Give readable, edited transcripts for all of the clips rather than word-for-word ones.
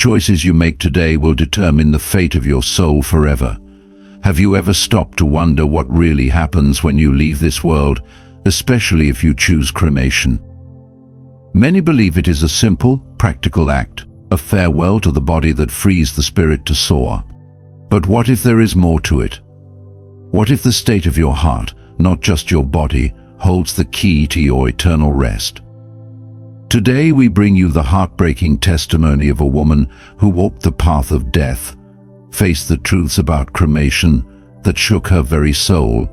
choices you make today will determine the fate of your soul forever. Have you ever stopped to wonder what really happens when you leave this world, especially if you choose cremation? Many believe it is a simple, practical act, a farewell to the body that frees the spirit to soar. But what if there is more to it? What if the state of your heart, not just your body, holds the key to your eternal rest? Today we bring you the heartbreaking testimony of a woman who walked the path of death, faced the truths about cremation that shook her very soul,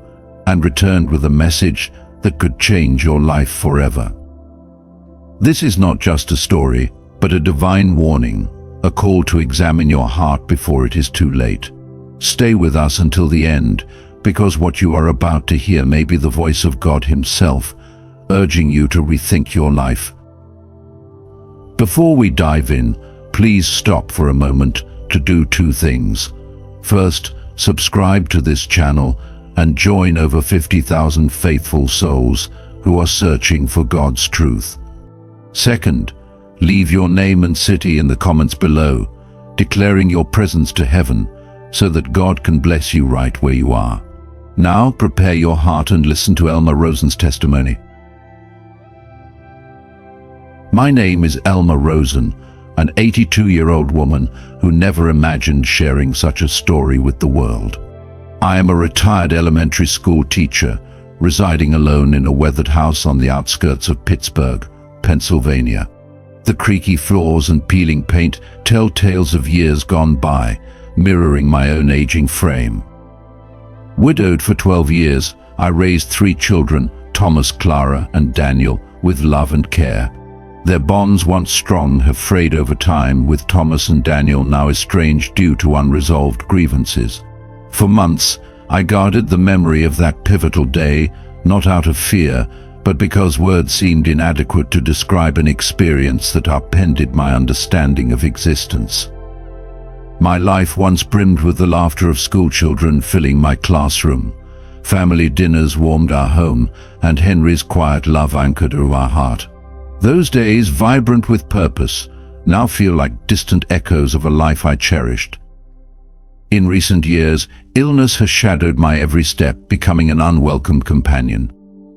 and returned with a message that could change your life forever. This is not just a story, but a divine warning, a call to examine your heart before it is too late. Stay with us until the end, because what you are about to hear may be the voice of God Himself, urging you to rethink your life. Before we dive in, please stop for a moment to do two things. First, subscribe to this channel and join over 50,000 faithful souls who are searching for God's truth. Second, leave your name and city in the comments below, declaring your presence to heaven so that God can bless you right where you are. Now prepare your heart and listen to Elma Rosen's testimony. My name is Elma Rosen, an 82-year-old woman who never imagined sharing such a story with the world. I am a retired elementary school teacher, residing alone in a weathered house on the outskirts of Pittsburgh, Pennsylvania. The creaky floors and peeling paint tell tales of years gone by, mirroring my own aging frame. Widowed for 12 years, I raised 3 children, Thomas, Clara, and Daniel, with love and care. Their bonds, once strong, have frayed over time, with Thomas and Daniel now estranged due to unresolved grievances. For months, I guarded the memory of that pivotal day, not out of fear, but because words seemed inadequate to describe an experience that upended my understanding of existence. My life once brimmed with the laughter of schoolchildren filling my classroom. Family dinners warmed our home, and Henry's quiet love anchored our heart. Those days, vibrant with purpose, now feel like distant echoes of a life I cherished. In recent years, illness has shadowed my every step, becoming an unwelcome companion.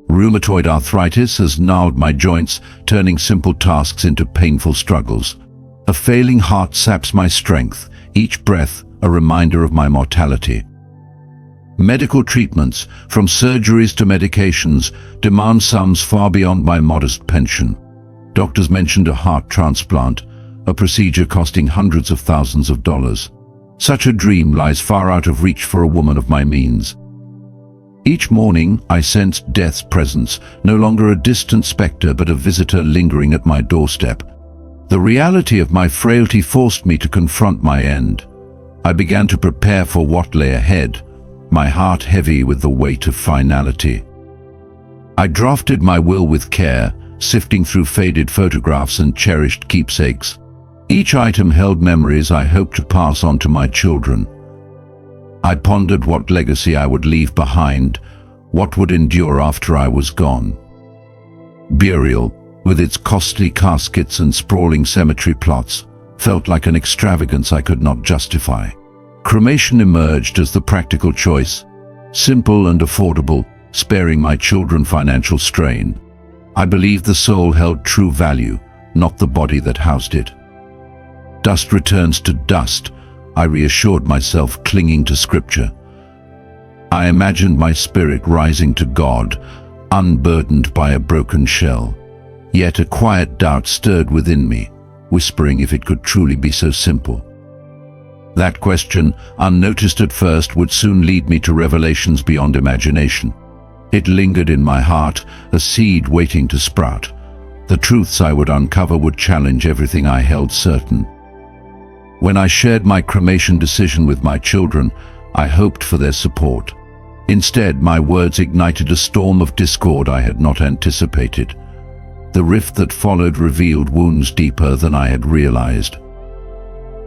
Rheumatoid arthritis has gnarled my joints, turning simple tasks into painful struggles. A failing heart saps my strength, each breath a reminder of my mortality. Medical treatments, from surgeries to medications, demand sums far beyond my modest pension. Doctors mentioned a heart transplant, a procedure costing hundreds of thousands of dollars. Such a dream lies far out of reach for a woman of my means. Each morning, I sensed death's presence, no longer a distant specter but a visitor lingering at my doorstep. The reality of my frailty forced me to confront my end. I began to prepare for what lay ahead, my heart heavy with the weight of finality. I drafted my will with care, sifting through faded photographs and cherished keepsakes. Each item held memories I hoped to pass on to my children. I pondered what legacy I would leave behind, what would endure after I was gone. Burial, with its costly caskets and sprawling cemetery plots, felt like an extravagance I could not justify. Cremation emerged as the practical choice, simple and affordable, sparing my children financial strain. I believed the soul held true value, not the body that housed it. Dust returns to dust, I reassured myself, clinging to scripture. I imagined my spirit rising to God, unburdened by a broken shell. Yet a quiet doubt stirred within me, whispering if it could truly be so simple. That question, unnoticed at first, would soon lead me to revelations beyond imagination. It lingered in my heart, a seed waiting to sprout. The truths I would uncover would challenge everything I held certain. When I shared my cremation decision with my children, I hoped for their support. Instead, my words ignited a storm of discord I had not anticipated. The rift that followed revealed wounds deeper than I had realized.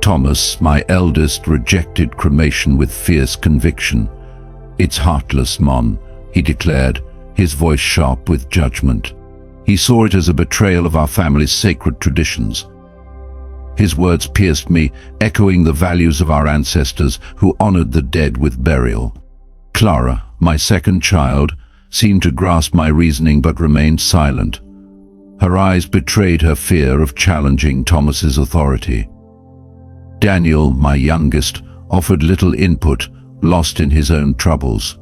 Thomas, my eldest, rejected cremation with fierce conviction. "It's heartless, Mom," he declared, his voice sharp with judgment. He saw it as a betrayal of our family's sacred traditions. His words pierced me, echoing the values of our ancestors who honored the dead with burial. Clara, my second child, seemed to grasp my reasoning but remained silent. Her eyes betrayed her fear of challenging Thomas's authority. Daniel, my youngest, offered little input, lost in his own troubles.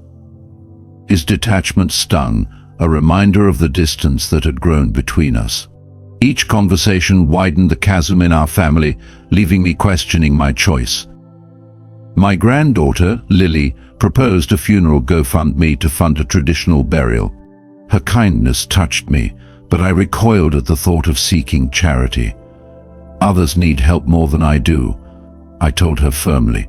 His detachment stung, a reminder of the distance that had grown between us. Each conversation widened the chasm in our family, leaving me questioning my choice. My granddaughter, Lily, proposed a funeral GoFundMe to fund a traditional burial. Her kindness touched me, but I recoiled at the thought of seeking charity. Others need help more than I do, I told her firmly.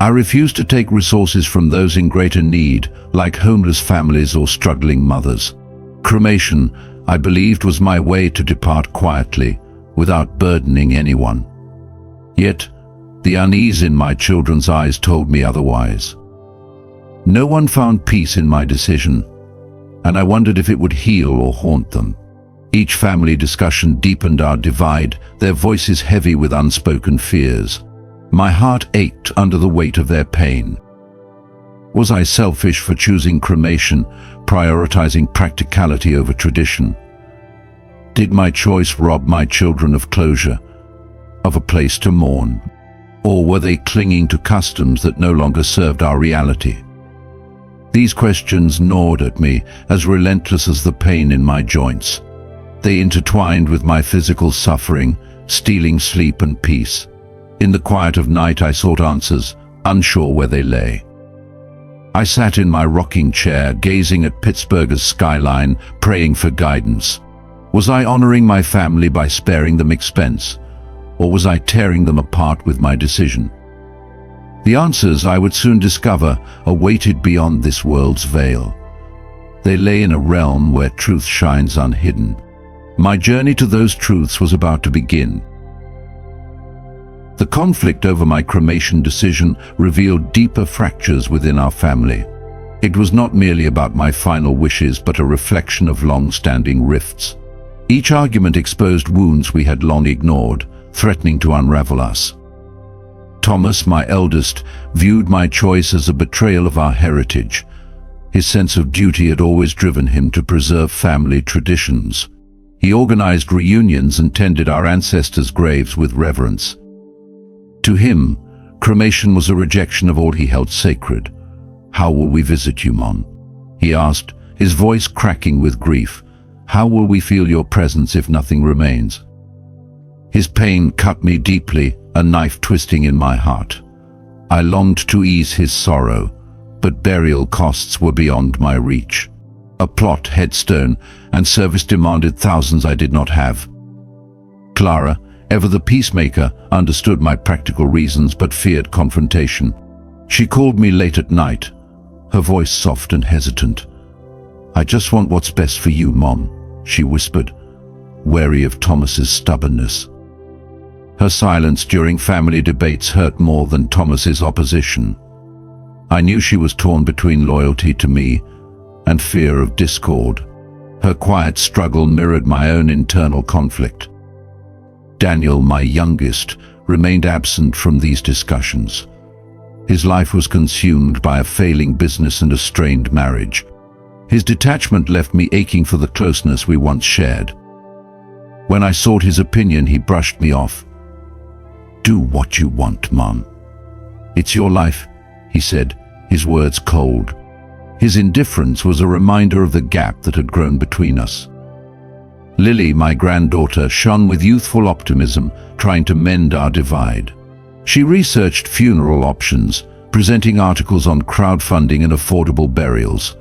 I refused to take resources from those in greater need, like homeless families or struggling mothers. Cremation, I believed, was my way to depart quietly, without burdening anyone. Yet, the unease in my children's eyes told me otherwise. No one found peace in my decision, and I wondered if it would heal or haunt them. Each family discussion deepened our divide, their voices heavy with unspoken fears. My heart ached under the weight of their pain. Was I selfish for choosing cremation, prioritizing practicality over tradition? Did my choice rob my children of closure, of a place to mourn? Or were they clinging to customs that no longer served our reality? These questions gnawed at me, as relentless as the pain in my joints. They intertwined with my physical suffering, stealing sleep and peace. In the quiet of night I sought answers, unsure where they lay. I sat in my rocking chair, gazing at Pittsburgh's skyline, praying for guidance. Was I honoring my family by sparing them expense, or was I tearing them apart with my decision? The answers, I would soon discover, awaited beyond this world's veil. They lay in a realm where truth shines unhidden. My journey to those truths was about to begin. The conflict over my cremation decision revealed deeper fractures within our family. It was not merely about my final wishes, but a reflection of long-standing rifts. Each argument exposed wounds we had long ignored, threatening to unravel us. Thomas, my eldest, viewed my choice as a betrayal of our heritage. His sense of duty had always driven him to preserve family traditions. He organized reunions and tended our ancestors' graves with reverence. To him, cremation was a rejection of all he held sacred. "How will we visit you, Mom?" he asked, his voice cracking with grief. "How will we feel your presence if nothing remains?" His pain cut me deeply, a knife twisting in my heart. I longed to ease his sorrow, but burial costs were beyond my reach. A plot, headstone, and service demanded thousands I did not have. Clara, ever the peacemaker, understood my practical reasons but feared confrontation. She called me late at night, her voice soft and hesitant. "I just want what's best for you, Mom," she whispered, wary of Thomas's stubbornness. Her silence during family debates hurt more than Thomas's opposition. I knew she was torn between loyalty to me and fear of discord. Her quiet struggle mirrored my own internal conflict. Daniel, my youngest, remained absent from these discussions. His life was consumed by a failing business and a strained marriage. His detachment left me aching for the closeness we once shared. When I sought his opinion, he brushed me off. "Do what you want, Mom. It's your life," he said, his words cold. His indifference was a reminder of the gap that had grown between us. Lily, my granddaughter, shone with youthful optimism, trying to mend our divide. She researched funeral options, presenting articles on crowdfunding and affordable burials.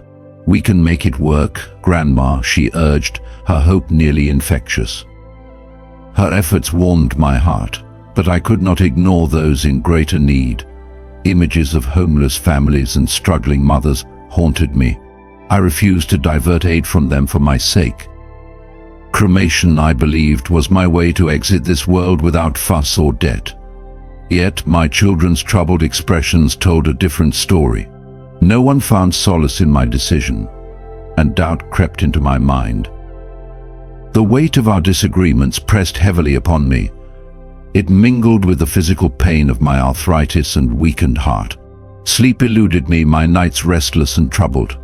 "We can make it work, Grandma," she urged, her hope nearly infectious. Her efforts warmed my heart, but I could not ignore those in greater need. Images of homeless families and struggling mothers haunted me. I refused to divert aid from them for my sake. Cremation, I believed, was my way to exit this world without fuss or debt. Yet my children's troubled expressions told a different story. No one found solace in my decision, and doubt crept into my mind. The weight of our disagreements pressed heavily upon me. It mingled with the physical pain of my arthritis and weakened heart. Sleep eluded me, my nights restless and troubled.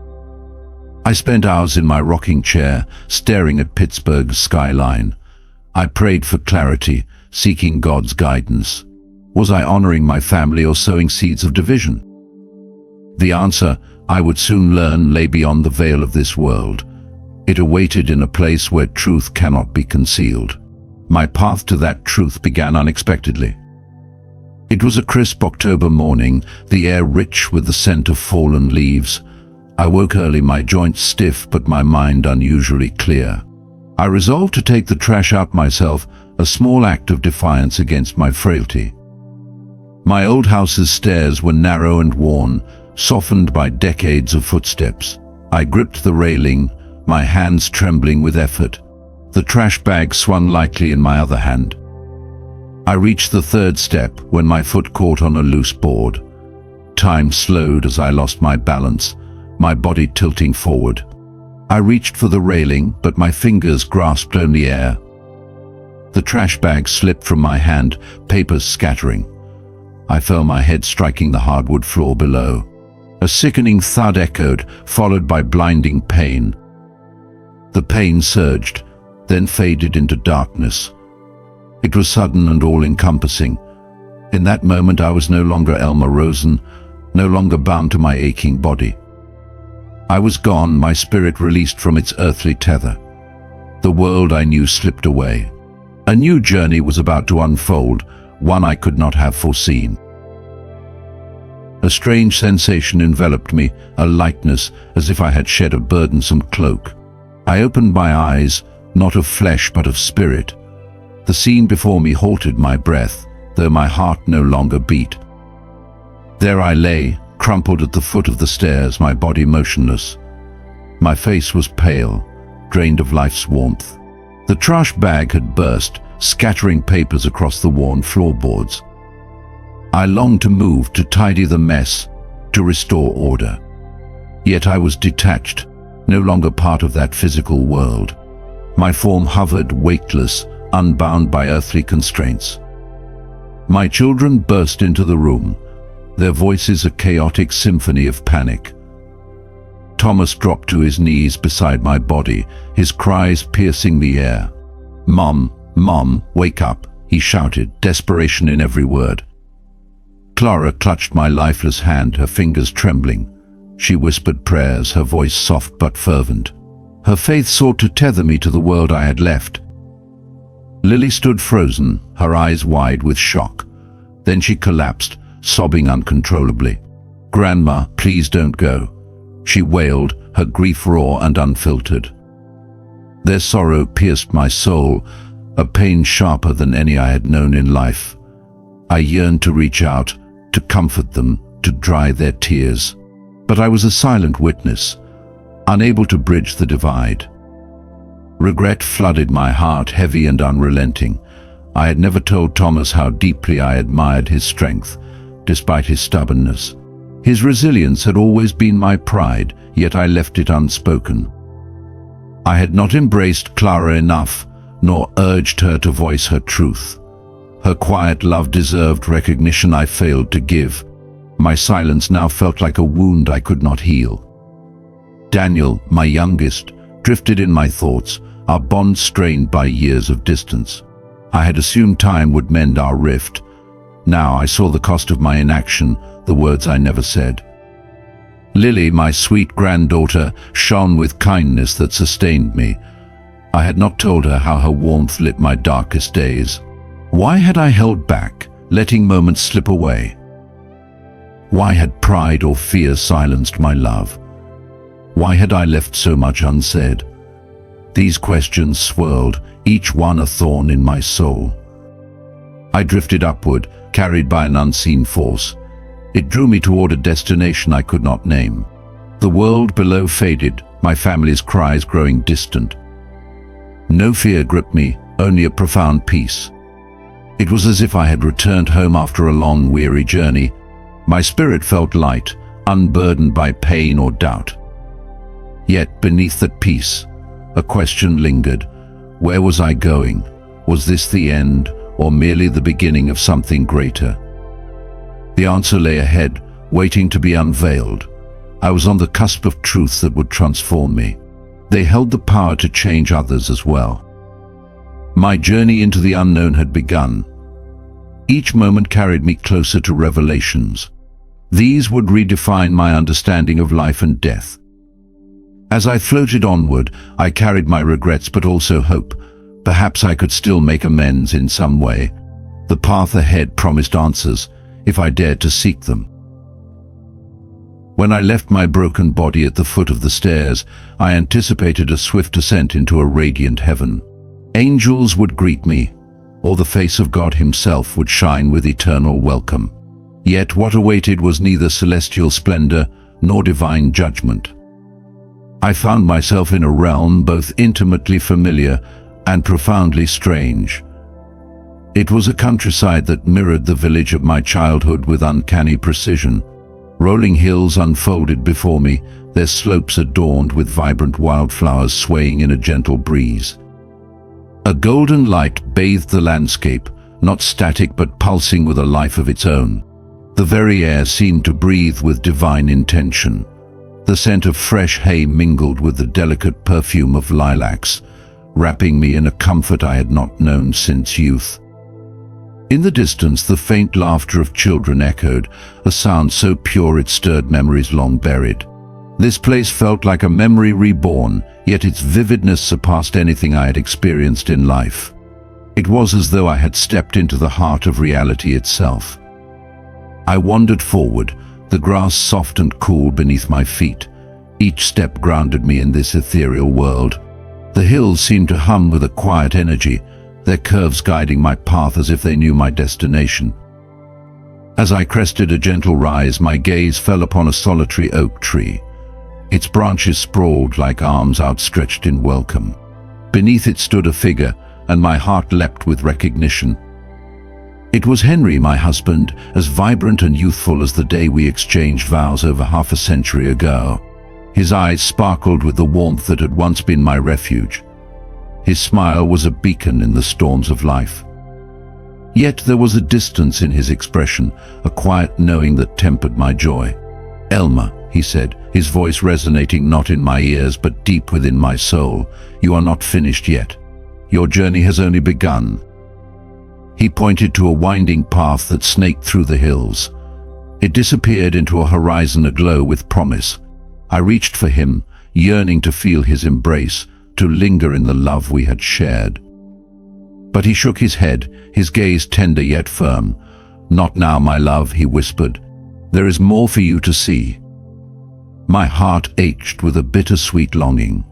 I spent hours in my rocking chair, staring at Pittsburgh's skyline. I prayed for clarity, seeking God's guidance. Was I honoring my family or sowing seeds of division? The answer, I would soon learn, lay beyond the veil of this world. It awaited in a place where truth cannot be concealed. My path to that truth began unexpectedly. It was a crisp October morning, the air rich with the scent of fallen leaves. I woke early, my joints stiff but my mind unusually clear. I resolved to take the trash out myself, a small act of defiance against my frailty. My old house's stairs were narrow and worn, softened by decades of footsteps. I gripped the railing, my hands trembling with effort. The trash bag swung lightly in my other hand. I reached the third step when my foot caught on a loose board. Time slowed as I lost my balance, my body tilting forward. I reached for the railing, but my fingers grasped only air. The trash bag slipped from my hand, papers scattering. I felt my head striking the hardwood floor below. A sickening thud echoed, followed by blinding pain. The pain surged, then faded into darkness. It was sudden and all-encompassing. In that moment I was no longer Elmer Rosen, no longer bound to my aching body. I was gone, my spirit released from its earthly tether. The world I knew slipped away. A new journey was about to unfold, one I could not have foreseen. A strange sensation enveloped me, a lightness, as if I had shed a burdensome cloak. I opened my eyes, not of flesh but of spirit. The scene before me halted my breath, though my heart no longer beat. There I lay, crumpled at the foot of the stairs, my body motionless. My face was pale, drained of life's warmth. The trash bag had burst, scattering papers across the worn floorboards. I longed to move, to tidy the mess, to restore order. Yet I was detached, no longer part of that physical world. My form hovered, weightless, unbound by earthly constraints. My children burst into the room, their voices a chaotic symphony of panic. Thomas dropped to his knees beside my body, his cries piercing the air. "Mom, Mom, wake up," he shouted, desperation in every word. Clara clutched my lifeless hand, her fingers trembling. She whispered prayers, her voice soft but fervent. Her faith sought to tether me to the world I had left. Lily stood frozen, her eyes wide with shock. Then she collapsed, sobbing uncontrollably. "Grandma, please don't go," she wailed, her grief raw and unfiltered. Their sorrow pierced my soul, a pain sharper than any I had known in life. I yearned to reach out, to comfort them, to dry their tears. But I was a silent witness, unable to bridge the divide. Regret flooded my heart, heavy and unrelenting. I had never told Thomas how deeply I admired his strength, despite his stubbornness. His resilience had always been my pride, yet I left it unspoken. I had not embraced Clara enough, nor urged her to voice her truth. Her quiet love deserved recognition I failed to give. My silence now felt like a wound I could not heal. Daniel, my youngest, drifted in my thoughts, our bond strained by years of distance. I had assumed time would mend our rift. Now I saw the cost of my inaction, the words I never said. Lily, my sweet granddaughter, shone with kindness that sustained me. I had not told her how her warmth lit my darkest days. Why had I held back, letting moments slip away? Why had pride or fear silenced my love? Why had I left so much unsaid? These questions swirled, each one a thorn in my soul. I drifted upward, carried by an unseen force. It drew me toward a destination I could not name. The world below faded, my family's cries growing distant. No fear gripped me, only a profound peace. It was as if I had returned home after a long, weary journey. My spirit felt light, unburdened by pain or doubt. Yet beneath that peace, a question lingered. Where was I going? Was this the end, or merely the beginning of something greater? The answer lay ahead, waiting to be unveiled. I was on the cusp of truths that would transform me. They held the power to change others as well. My journey into the unknown had begun. Each moment carried me closer to revelations. These would redefine my understanding of life and death. As I floated onward, I carried my regrets but also hope. Perhaps I could still make amends in some way. The path ahead promised answers, if I dared to seek them. When I left my broken body at the foot of the stairs, I anticipated a swift ascent into a radiant heaven. Angels would greet me, or the face of God himself would shine with eternal welcome. Yet what awaited was neither celestial splendor nor divine judgment. I found myself in a realm both intimately familiar and profoundly strange. It was a countryside that mirrored the village of my childhood with uncanny precision. Rolling hills unfolded before me, their slopes adorned with vibrant wildflowers swaying in a gentle breeze. A golden light bathed the landscape, not static but pulsing with a life of its own. The very air seemed to breathe with divine intention. The scent of fresh hay mingled with the delicate perfume of lilacs, wrapping me in a comfort I had not known since youth. In the distance, the faint laughter of children echoed, a sound so pure it stirred memories long buried. This place felt like a memory reborn, yet its vividness surpassed anything I had experienced in life. It was as though I had stepped into the heart of reality itself. I wandered forward, the grass soft and cool beneath my feet. Each step grounded me in this ethereal world. The hills seemed to hum with a quiet energy, their curves guiding my path as if they knew my destination. As I crested a gentle rise, my gaze fell upon a solitary oak tree. Its branches sprawled like arms outstretched in welcome. Beneath it stood a figure, and my heart leapt with recognition. It was Henry, my husband, as vibrant and youthful as the day we exchanged vows over half a century ago. His eyes sparkled with the warmth that had once been my refuge. His smile was a beacon in the storms of life. Yet there was a distance in his expression, a quiet knowing that tempered my joy. "Elma," he said, his voice resonating not in my ears but deep within my soul, "you are not finished yet. Your journey has only begun." He pointed to a winding path that snaked through the hills. It disappeared into a horizon aglow with promise. I reached for him, yearning to feel his embrace, to linger in the love we had shared. But he shook his head, his gaze tender yet firm. "Not now, my love," he whispered. "There is more for you to see." My heart ached with a bittersweet longing.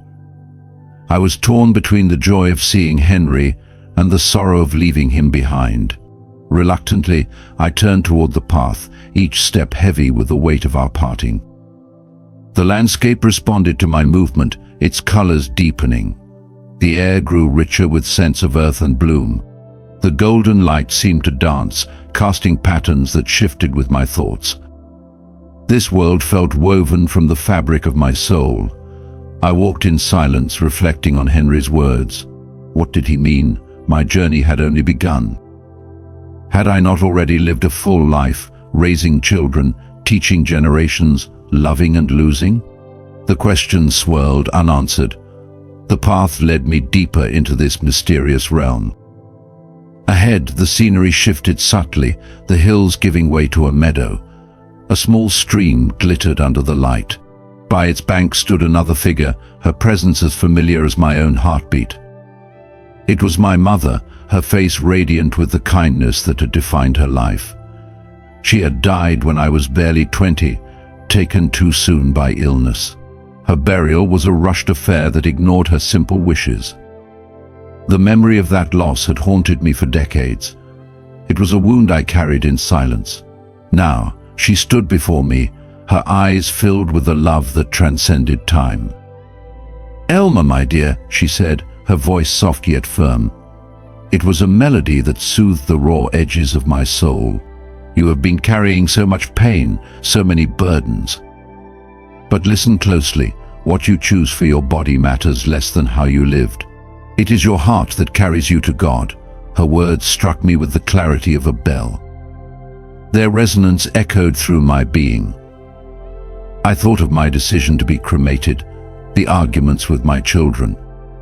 I was torn between the joy of seeing Henry and the sorrow of leaving him behind. Reluctantly, I turned toward the path, each step heavy with the weight of our parting. The landscape responded to my movement, its colors deepening. The air grew richer with scents of earth and bloom. The golden light seemed to dance, casting patterns that shifted with my thoughts. This world felt woven from the fabric of my soul. I walked in silence, reflecting on Henry's words. What did he mean? My journey had only begun. Had I not already lived a full life, raising children, teaching generations, loving and losing? The questions swirled unanswered. The path led me deeper into this mysterious realm. Ahead, the scenery shifted subtly, the hills giving way to a meadow. A small stream glittered under the light. By its bank stood another figure, her presence as familiar as my own heartbeat. It was my mother, her face radiant with the kindness that had defined her life. She had died when I was barely 20, taken too soon by illness. Her burial was a rushed affair that ignored her simple wishes. The memory of that loss had haunted me for decades. It was a wound I carried in silence. Now, she stood before me, her eyes filled with the love that transcended time. "Elma, my dear," she said, her voice soft yet firm. It was a melody that soothed the raw edges of my soul. "You have been carrying so much pain, so many burdens. But listen closely, what you choose for your body matters less than how you lived. It is your heart that carries you to God. Her words struck me with the clarity of a bell. Their resonance echoed through my being. I thought of my decision to be cremated, the arguments with my children.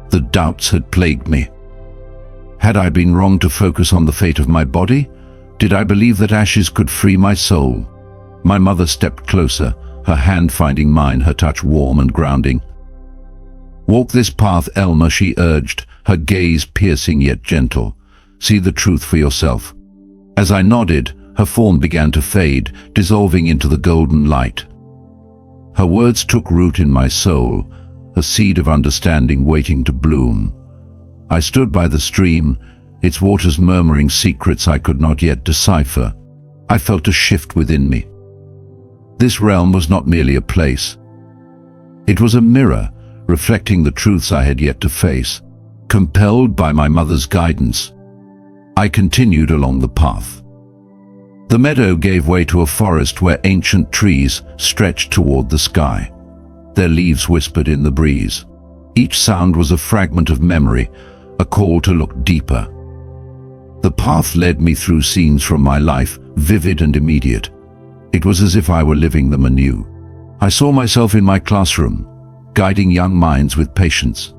The doubts had plagued me. Had I been wrong to focus on the fate of my body? Did I believe that ashes could free my soul? My mother stepped closer, her hand finding mine, her touch warm and grounding. "Walk this path, Elma," she urged, her gaze piercing yet gentle. "See the truth for yourself." As I nodded, her form began to fade, dissolving into the golden light. Her words took root in my soul, a seed of understanding waiting to bloom. I stood by the stream, its waters murmuring secrets I could not yet decipher. I felt a shift within me. This realm was not merely a place. It was a mirror, reflecting the truths I had yet to face. Compelled by my mother's guidance, I continued along the path. The meadow gave way to a forest where ancient trees stretched toward the sky. Their leaves whispered in the breeze. Each sound was a fragment of memory, a call to look deeper. The path led me through scenes from my life, vivid and immediate. It was as if I were living them anew. I saw myself in my classroom, guiding young minds with patience.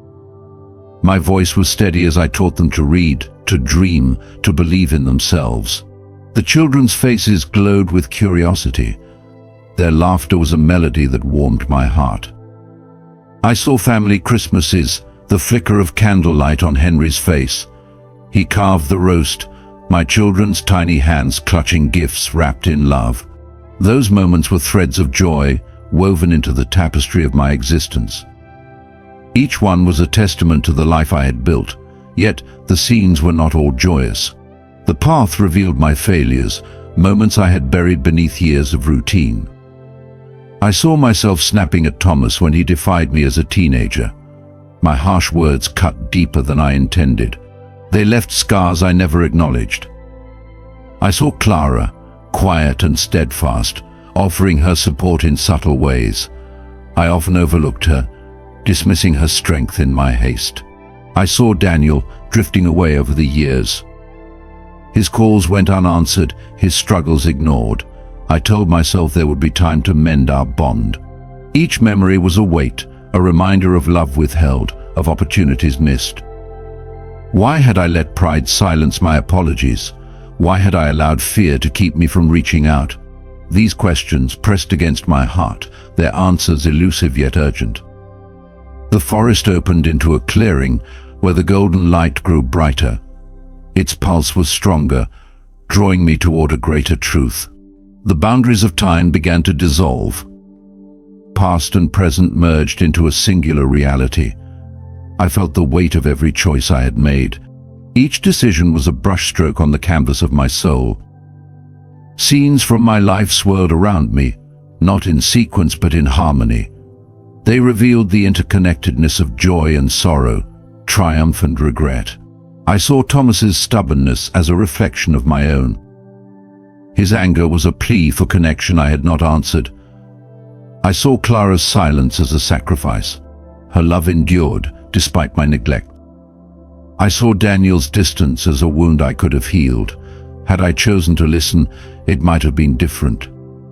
My voice was steady as I taught them to read, to dream, to believe in themselves. The children's faces glowed with curiosity. Their laughter was a melody that warmed my heart. I saw family Christmases, the flicker of candlelight on Henry's face. He carved the roast, my children's tiny hands clutching gifts wrapped in love. Those moments were threads of joy woven into the tapestry of my existence. Each one was a testament to the life I had built, yet the scenes were not all joyous. The path revealed my failures, moments I had buried beneath years of routine. I saw myself snapping at Thomas when he defied me as a teenager. My harsh words cut deeper than I intended. They left scars I never acknowledged. I saw Clara, quiet and steadfast, offering her support in subtle ways. I often overlooked her, dismissing her strength in my haste. I saw Daniel drifting away over the years. His calls went unanswered, his struggles ignored. I told myself there would be time to mend our bond. Each memory was a weight, a reminder of love withheld, of opportunities missed. Why had I let pride silence my apologies? Why had I allowed fear to keep me from reaching out? These questions pressed against my heart, their answers elusive yet urgent. The forest opened into a clearing where the golden light grew brighter. Its pulse was stronger, drawing me toward a greater truth. The boundaries of time began to dissolve. Past and present merged into a singular reality. I felt the weight of every choice I had made. Each decision was a brushstroke on the canvas of my soul. Scenes from my life swirled around me, not in sequence but in harmony. They revealed the interconnectedness of joy and sorrow, triumph and regret. I saw Thomas's stubbornness as a reflection of my own. His anger was a plea for connection I had not answered. I saw Clara's silence as a sacrifice. Her love endured despite my neglect. I saw Daniel's distance as a wound I could have healed. Had I chosen to listen, it might have been different.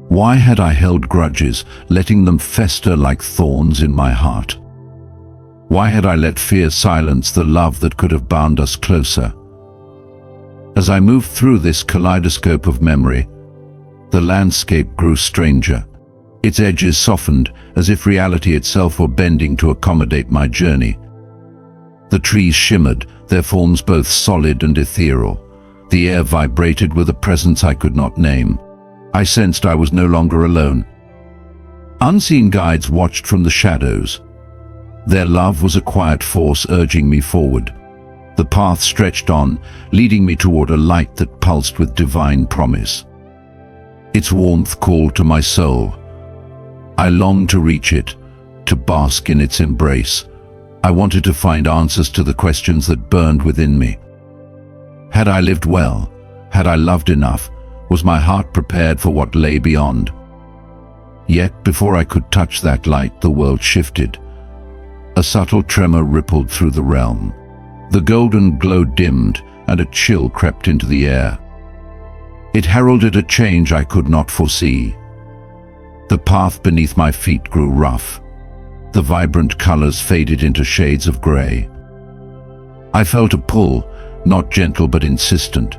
Why had I held grudges, letting them fester like thorns in my heart? Why had I let fear silence the love that could have bound us closer? As I moved through this kaleidoscope of memory, the landscape grew stranger. Its edges softened, as if reality itself were bending to accommodate my journey. The trees shimmered, their forms both solid and ethereal. The air vibrated with a presence I could not name. I sensed I was no longer alone. Unseen guides watched from the shadows. Their love was a quiet force urging me forward. The path stretched on, leading me toward a light that pulsed with divine promise. Its warmth called to my soul. I longed to reach it, to bask in its embrace. I wanted to find answers to the questions that burned within me. Had I lived well? Had I loved enough? Was my heart prepared for what lay beyond? Yet, before I could touch that light, the world shifted. A subtle tremor rippled through the realm. The golden glow dimmed, and a chill crept into the air. It heralded a change I could not foresee. The path beneath my feet grew rough. The vibrant colors faded into shades of gray. I felt a pull, not gentle but insistent.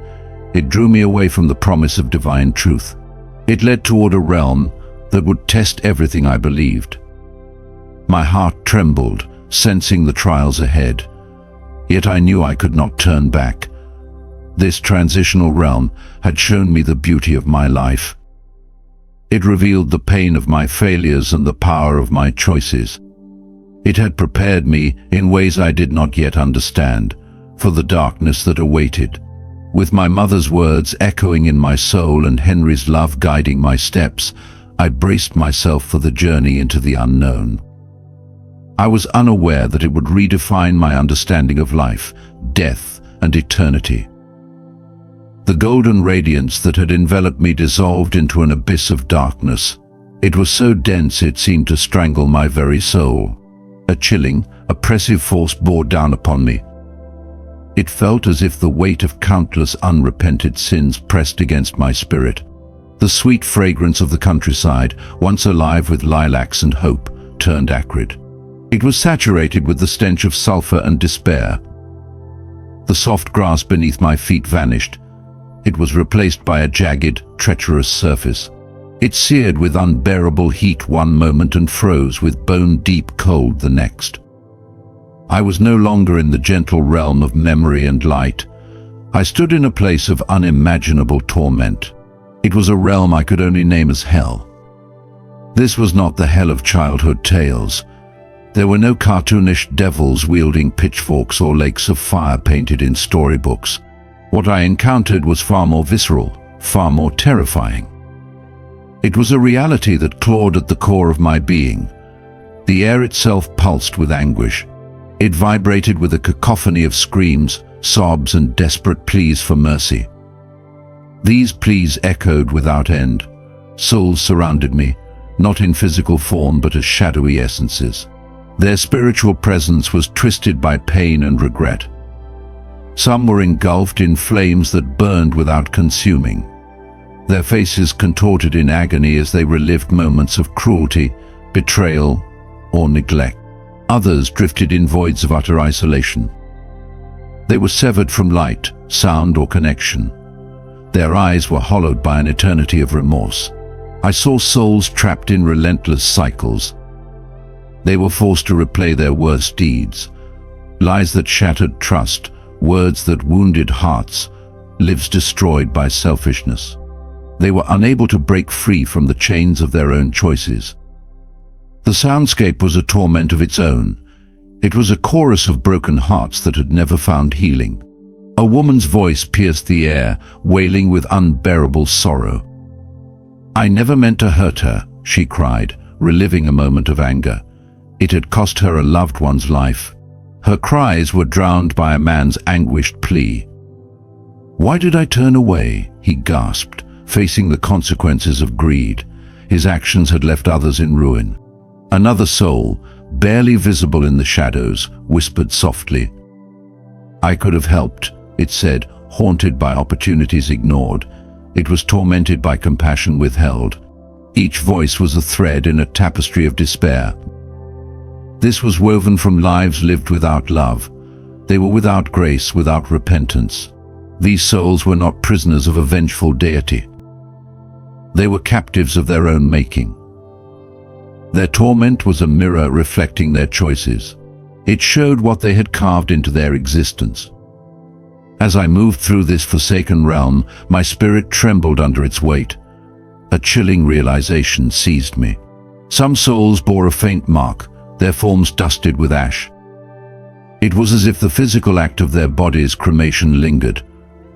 It drew me away from the promise of divine truth. It led toward a realm that would test everything I believed. My heart trembled, sensing the trials ahead. Yet I knew I could not turn back. This transitional realm had shown me the beauty of my life. It revealed the pain of my failures and the power of my choices. It had prepared me in ways I did not yet understand for the darkness that awaited. With my mother's words echoing in my soul and Henry's love guiding my steps, I braced myself for the journey into the unknown. I was unaware that it would redefine my understanding of life, death, and eternity. The golden radiance that had enveloped me dissolved into an abyss of darkness. It was so dense it seemed to strangle my very soul. A chilling, oppressive force bore down upon me. It felt as if the weight of countless unrepented sins pressed against my spirit. The sweet fragrance of the countryside, once alive with lilacs and hope, turned acrid. It was saturated with the stench of sulfur and despair. The soft grass beneath my feet vanished. It was replaced by a jagged, treacherous surface. It seared with unbearable heat one moment and froze with bone-deep cold the next. I was no longer in the gentle realm of memory and light. I stood in a place of unimaginable torment. It was a realm I could only name as hell. This was not the hell of childhood tales. There were no cartoonish devils wielding pitchforks or lakes of fire painted in storybooks. What I encountered was far more visceral, far more terrifying. It was a reality that clawed at the core of my being. The air itself pulsed with anguish. It vibrated with a cacophony of screams, sobs, and desperate pleas for mercy. These pleas echoed without end. Souls surrounded me, not in physical form but as shadowy essences. Their spiritual presence was twisted by pain and regret. Some were engulfed in flames that burned without consuming. Their faces contorted in agony as they relived moments of cruelty, betrayal, or neglect. Others drifted in voids of utter isolation. They were severed from light, sound, or connection. Their eyes were hollowed by an eternity of remorse. I saw souls trapped in relentless cycles. They were forced to replay their worst deeds. Lies that shattered trust, words that wounded hearts, lives destroyed by selfishness. They were unable to break free from the chains of their own choices. The soundscape was a torment of its own. It was a chorus of broken hearts that had never found healing. A woman's voice pierced the air, wailing with unbearable sorrow. "I never meant to hurt her," she cried, reliving a moment of anger. It had cost her a loved one's life. Her cries were drowned by a man's anguished plea. "Why did I turn away?" he gasped, facing the consequences of greed. His actions had left others in ruin. Another soul, barely visible in the shadows, whispered softly. "I could have helped," it said, haunted by opportunities ignored. It was tormented by compassion withheld. Each voice was a thread in a tapestry of despair. This was woven from lives lived without love. They were without grace, without repentance. These souls were not prisoners of a vengeful deity. They were captives of their own making. Their torment was a mirror reflecting their choices. It showed what they had carved into their existence. As I moved through this forsaken realm, my spirit trembled under its weight. A chilling realization seized me. Some souls bore a faint mark, their forms dusted with ash. It was as if the physical act of their bodies' cremation lingered.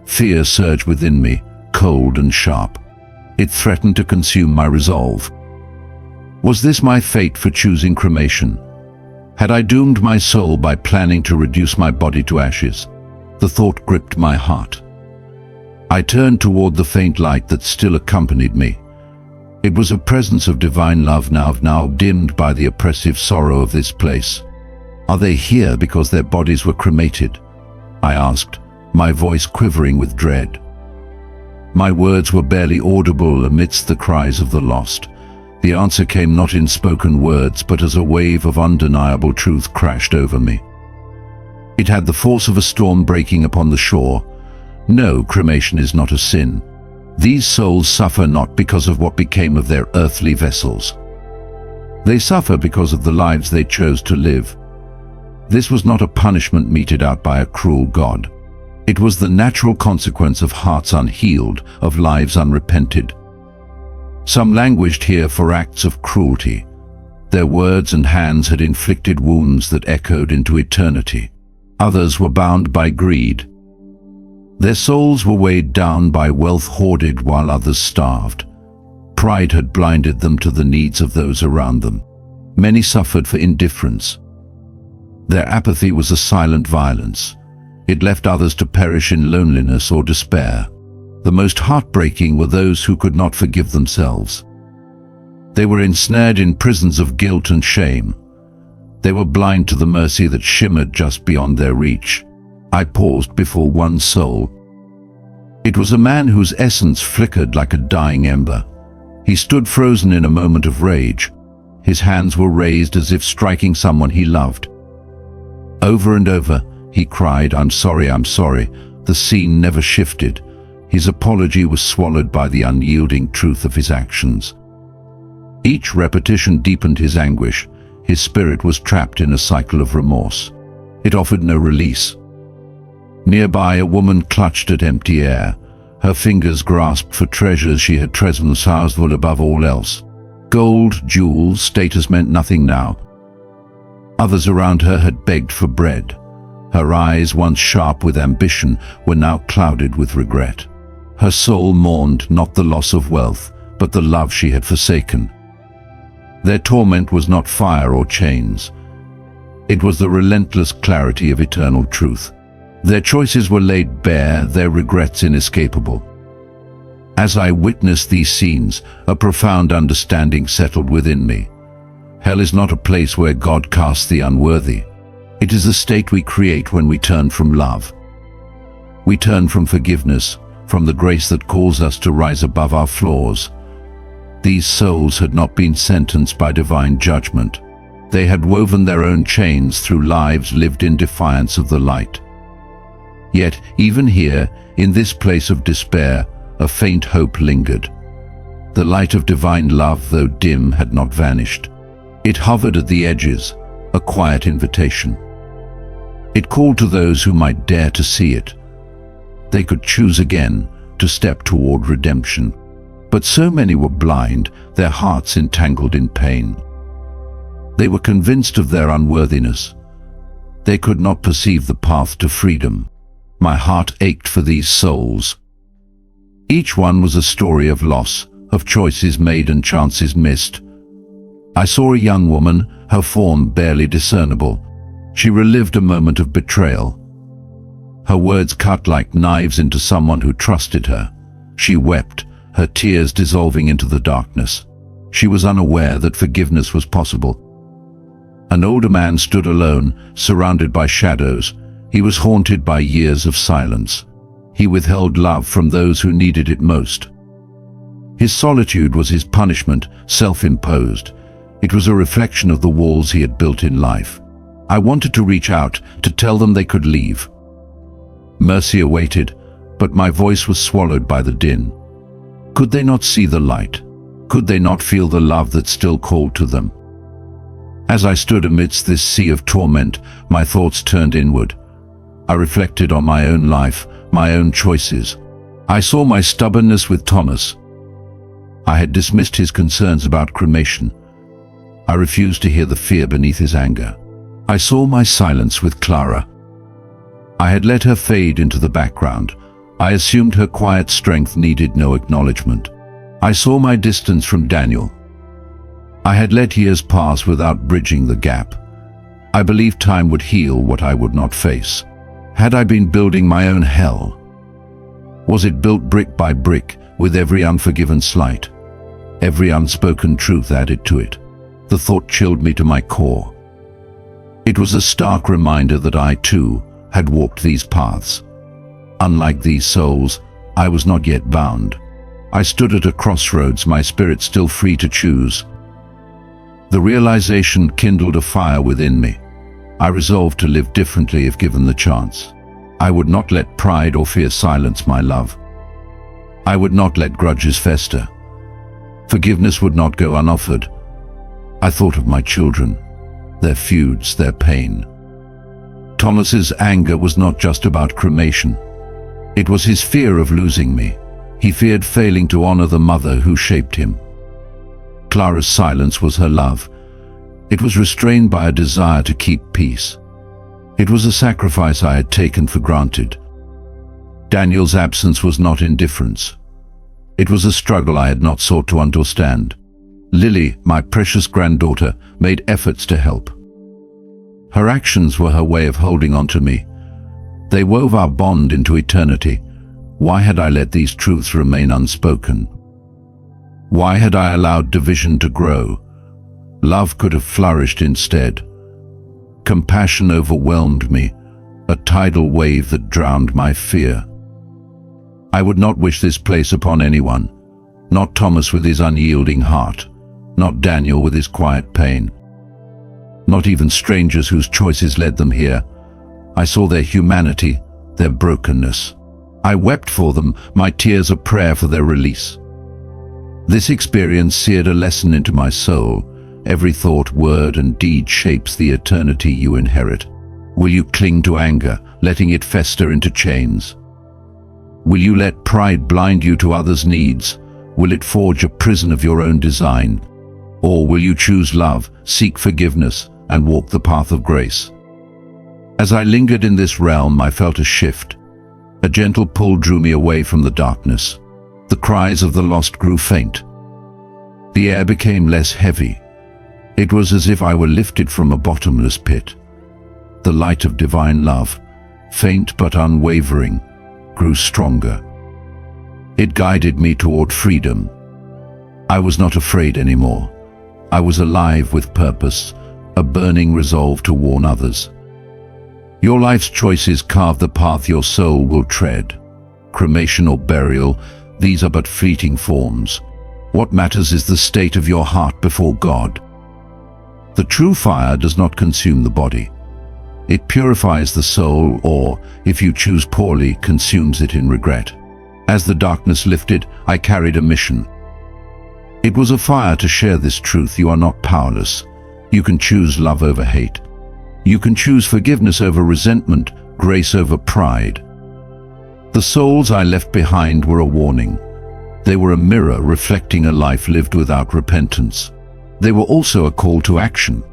Fear surged within me, cold and sharp. It threatened to consume my resolve. Was this my fate for choosing cremation? Had I doomed my soul by planning to reduce my body to ashes? The thought gripped my heart. I turned toward the faint light that still accompanied me. It was a presence of divine love now dimmed by the oppressive sorrow of this place. "Are they here because their bodies were cremated?" I asked, my voice quivering with dread. My words were barely audible amidst the cries of the lost. The answer came not in spoken words, but as a wave of undeniable truth crashed over me. It had the force of a storm breaking upon the shore. No, cremation is not a sin. These souls suffer not because of what became of their earthly vessels. They suffer because of the lives they chose to live. This was not a punishment meted out by a cruel God. It was the natural consequence of hearts unhealed, of lives unrepented. Some languished here for acts of cruelty. Their words and hands had inflicted wounds that echoed into eternity. Others were bound by greed. Their souls were weighed down by wealth hoarded while others starved. Pride had blinded them to the needs of those around them. Many suffered for indifference. Their apathy was a silent violence. It left others to perish in loneliness or despair. The most heartbreaking were those who could not forgive themselves. They were ensnared in prisons of guilt and shame. They were blind to the mercy that shimmered just beyond their reach. I paused before one soul. It was a man whose essence flickered like a dying ember. He stood frozen in a moment of rage. His hands were raised as if striking someone he loved. Over and over, he cried, "I'm sorry, I'm sorry." The scene never shifted. His apology was swallowed by the unyielding truth of his actions. Each repetition deepened his anguish. His spirit was trapped in a cycle of remorse. It offered no release. Nearby, a woman clutched at empty air. Her fingers grasped for treasures she had treasured above all else. Gold, jewels, status meant nothing now. Others around her had begged for bread. Her eyes, once sharp with ambition, were now clouded with regret. Her soul mourned not the loss of wealth, but the love she had forsaken. Their torment was not fire or chains. It was the relentless clarity of eternal truth. Their choices were laid bare, their regrets inescapable. As I witnessed these scenes, a profound understanding settled within me. Hell is not a place where God casts the unworthy. It is a state we create when we turn from love. We turn from forgiveness, from the grace that calls us to rise above our flaws. These souls had not been sentenced by divine judgment. They had woven their own chains through lives lived in defiance of the light. Yet, even here, in this place of despair, a faint hope lingered. The light of divine love, though dim, had not vanished. It hovered at the edges, a quiet invitation. It called to those who might dare to see it. They could choose again to step toward redemption. But so many were blind, their hearts entangled in pain. They were convinced of their unworthiness. They could not perceive the path to freedom. My heart ached for these souls. Each one was a story of loss, of choices made and chances missed. I saw a young woman, her form barely discernible. She relived a moment of betrayal. Her words cut like knives into someone who trusted her. She wept, her tears dissolving into the darkness. She was unaware that forgiveness was possible. An older man stood alone, surrounded by shadows. He was haunted by years of silence. He withheld love from those who needed it most. His solitude was his punishment, self-imposed. It was a reflection of the walls he had built in life. I wanted to reach out, to tell them they could leave. Mercy awaited, but my voice was swallowed by the din. Could they not see the light? Could they not feel the love that still called to them? As I stood amidst this sea of torment, my thoughts turned inward. I reflected on my own life, my own choices. I saw my stubbornness with Thomas. I had dismissed his concerns about cremation. I refused to hear the fear beneath his anger. I saw my silence with Clara. I had let her fade into the background. I assumed her quiet strength needed no acknowledgement. I saw my distance from Daniel. I had let years pass without bridging the gap. I believed time would heal what I would not face. Had I been building my own hell? Was it built brick by brick, with every unforgiven slight, every unspoken truth added to it? The thought chilled me to my core. It was a stark reminder that I, too, had walked these paths. Unlike these souls, I was not yet bound. I stood at a crossroads, my spirit still free to choose. The realization kindled a fire within me. I resolved to live differently if given the chance. I would not let pride or fear silence my love. I would not let grudges fester. Forgiveness would not go unoffered. I thought of my children, their feuds, their pain. Thomas's anger was not just about cremation. It was his fear of losing me. He feared failing to honor the mother who shaped him. Clara's silence was her love. It was restrained by a desire to keep peace. It was a sacrifice I had taken for granted. Daniel's absence was not indifference. It was a struggle I had not sought to understand. Lily, my precious granddaughter, made efforts to help. Her actions were her way of holding on to me. They wove our bond into eternity. Why had I let these truths remain unspoken? Why had I allowed division to grow? Love could have flourished instead. Compassion overwhelmed me, a tidal wave that drowned my fear. I would not wish this place upon anyone, not Thomas with his unyielding heart, not Daniel with his quiet pain, not even strangers whose choices led them here. I saw their humanity, their brokenness. I wept for them, my tears a prayer for their release. This experience seared a lesson into my soul. Every thought, word, and deed shapes the eternity you inherit. Will you cling to anger, letting it fester into chains? Will you let pride blind you to others' needs? Will it forge a prison of your own design? Or will you choose love, seek forgiveness, and walk the path of grace? As I lingered in this realm, I felt a shift. A gentle pull drew me away from the darkness. The cries of the lost grew faint. The air became less heavy. It was as if I were lifted from a bottomless pit. The light of divine love, faint but unwavering, grew stronger. It guided me toward freedom. I was not afraid anymore. I was alive with purpose, a burning resolve to warn others. Your life's choices carve the path your soul will tread. Cremation or burial, these are but fleeting forms. What matters is the state of your heart before God. The true fire does not consume the body. It purifies the soul, or, if you choose poorly, consumes it in regret. As the darkness lifted, I carried a mission. It was a fire to share this truth. You are not powerless. You can choose love over hate. You can choose forgiveness over resentment, grace over pride. The souls I left behind were a warning. They were a mirror reflecting a life lived without repentance. They were also a call to action.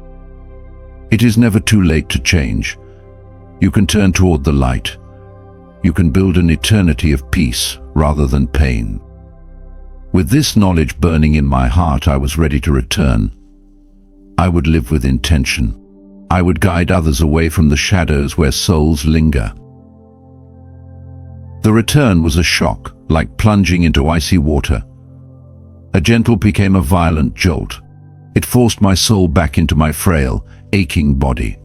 It is never too late to change. You can turn toward the light. You can build an eternity of peace rather than pain. With this knowledge burning in my heart, I was ready to return. I would live with intention. I would guide others away from the shadows where souls linger. The return was a shock, like plunging into icy water. A gentle became a violent jolt. It forced my soul back into my frail, aching body.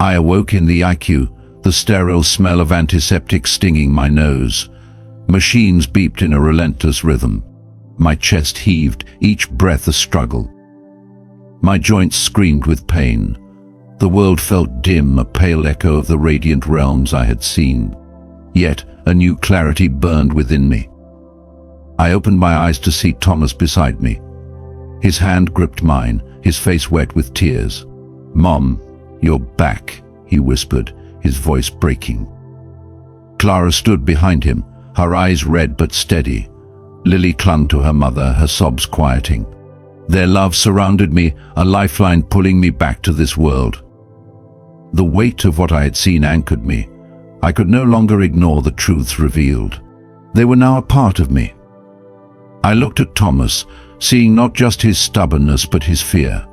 I awoke in the IQ, the sterile smell of antiseptic stinging my nose. Machines beeped in a relentless rhythm. My chest heaved, each breath a struggle. My joints screamed with pain. The world felt dim, a pale echo of the radiant realms I had seen. Yet a new clarity burned within me. I opened my eyes to see Thomas beside me. His hand gripped mine, his face wet with tears. "Mom, you're back," he whispered, his voice breaking. Clara stood behind him, her eyes red but steady. Lily clung to her mother, her sobs quieting. Their love surrounded me, a lifeline pulling me back to this world. The weight of what I had seen anchored me. I could no longer ignore the truths revealed. They were now a part of me. I looked at Thomas, seeing not just his stubbornness but his fear.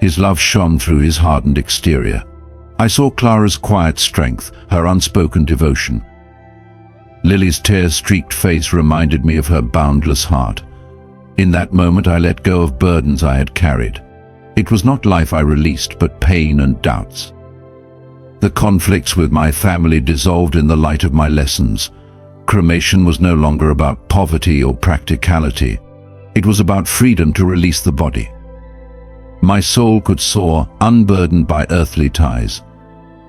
His love shone through his hardened exterior. I saw Clara's quiet strength, her unspoken devotion. Lily's tear-streaked face reminded me of her boundless heart. In that moment I let go of burdens I had carried. It was not life I released, but pain and doubts. The conflicts with my family dissolved in the light of my lessons. Cremation was no longer about poverty or practicality. It was about freedom to release the body. My soul could soar, unburdened by earthly ties.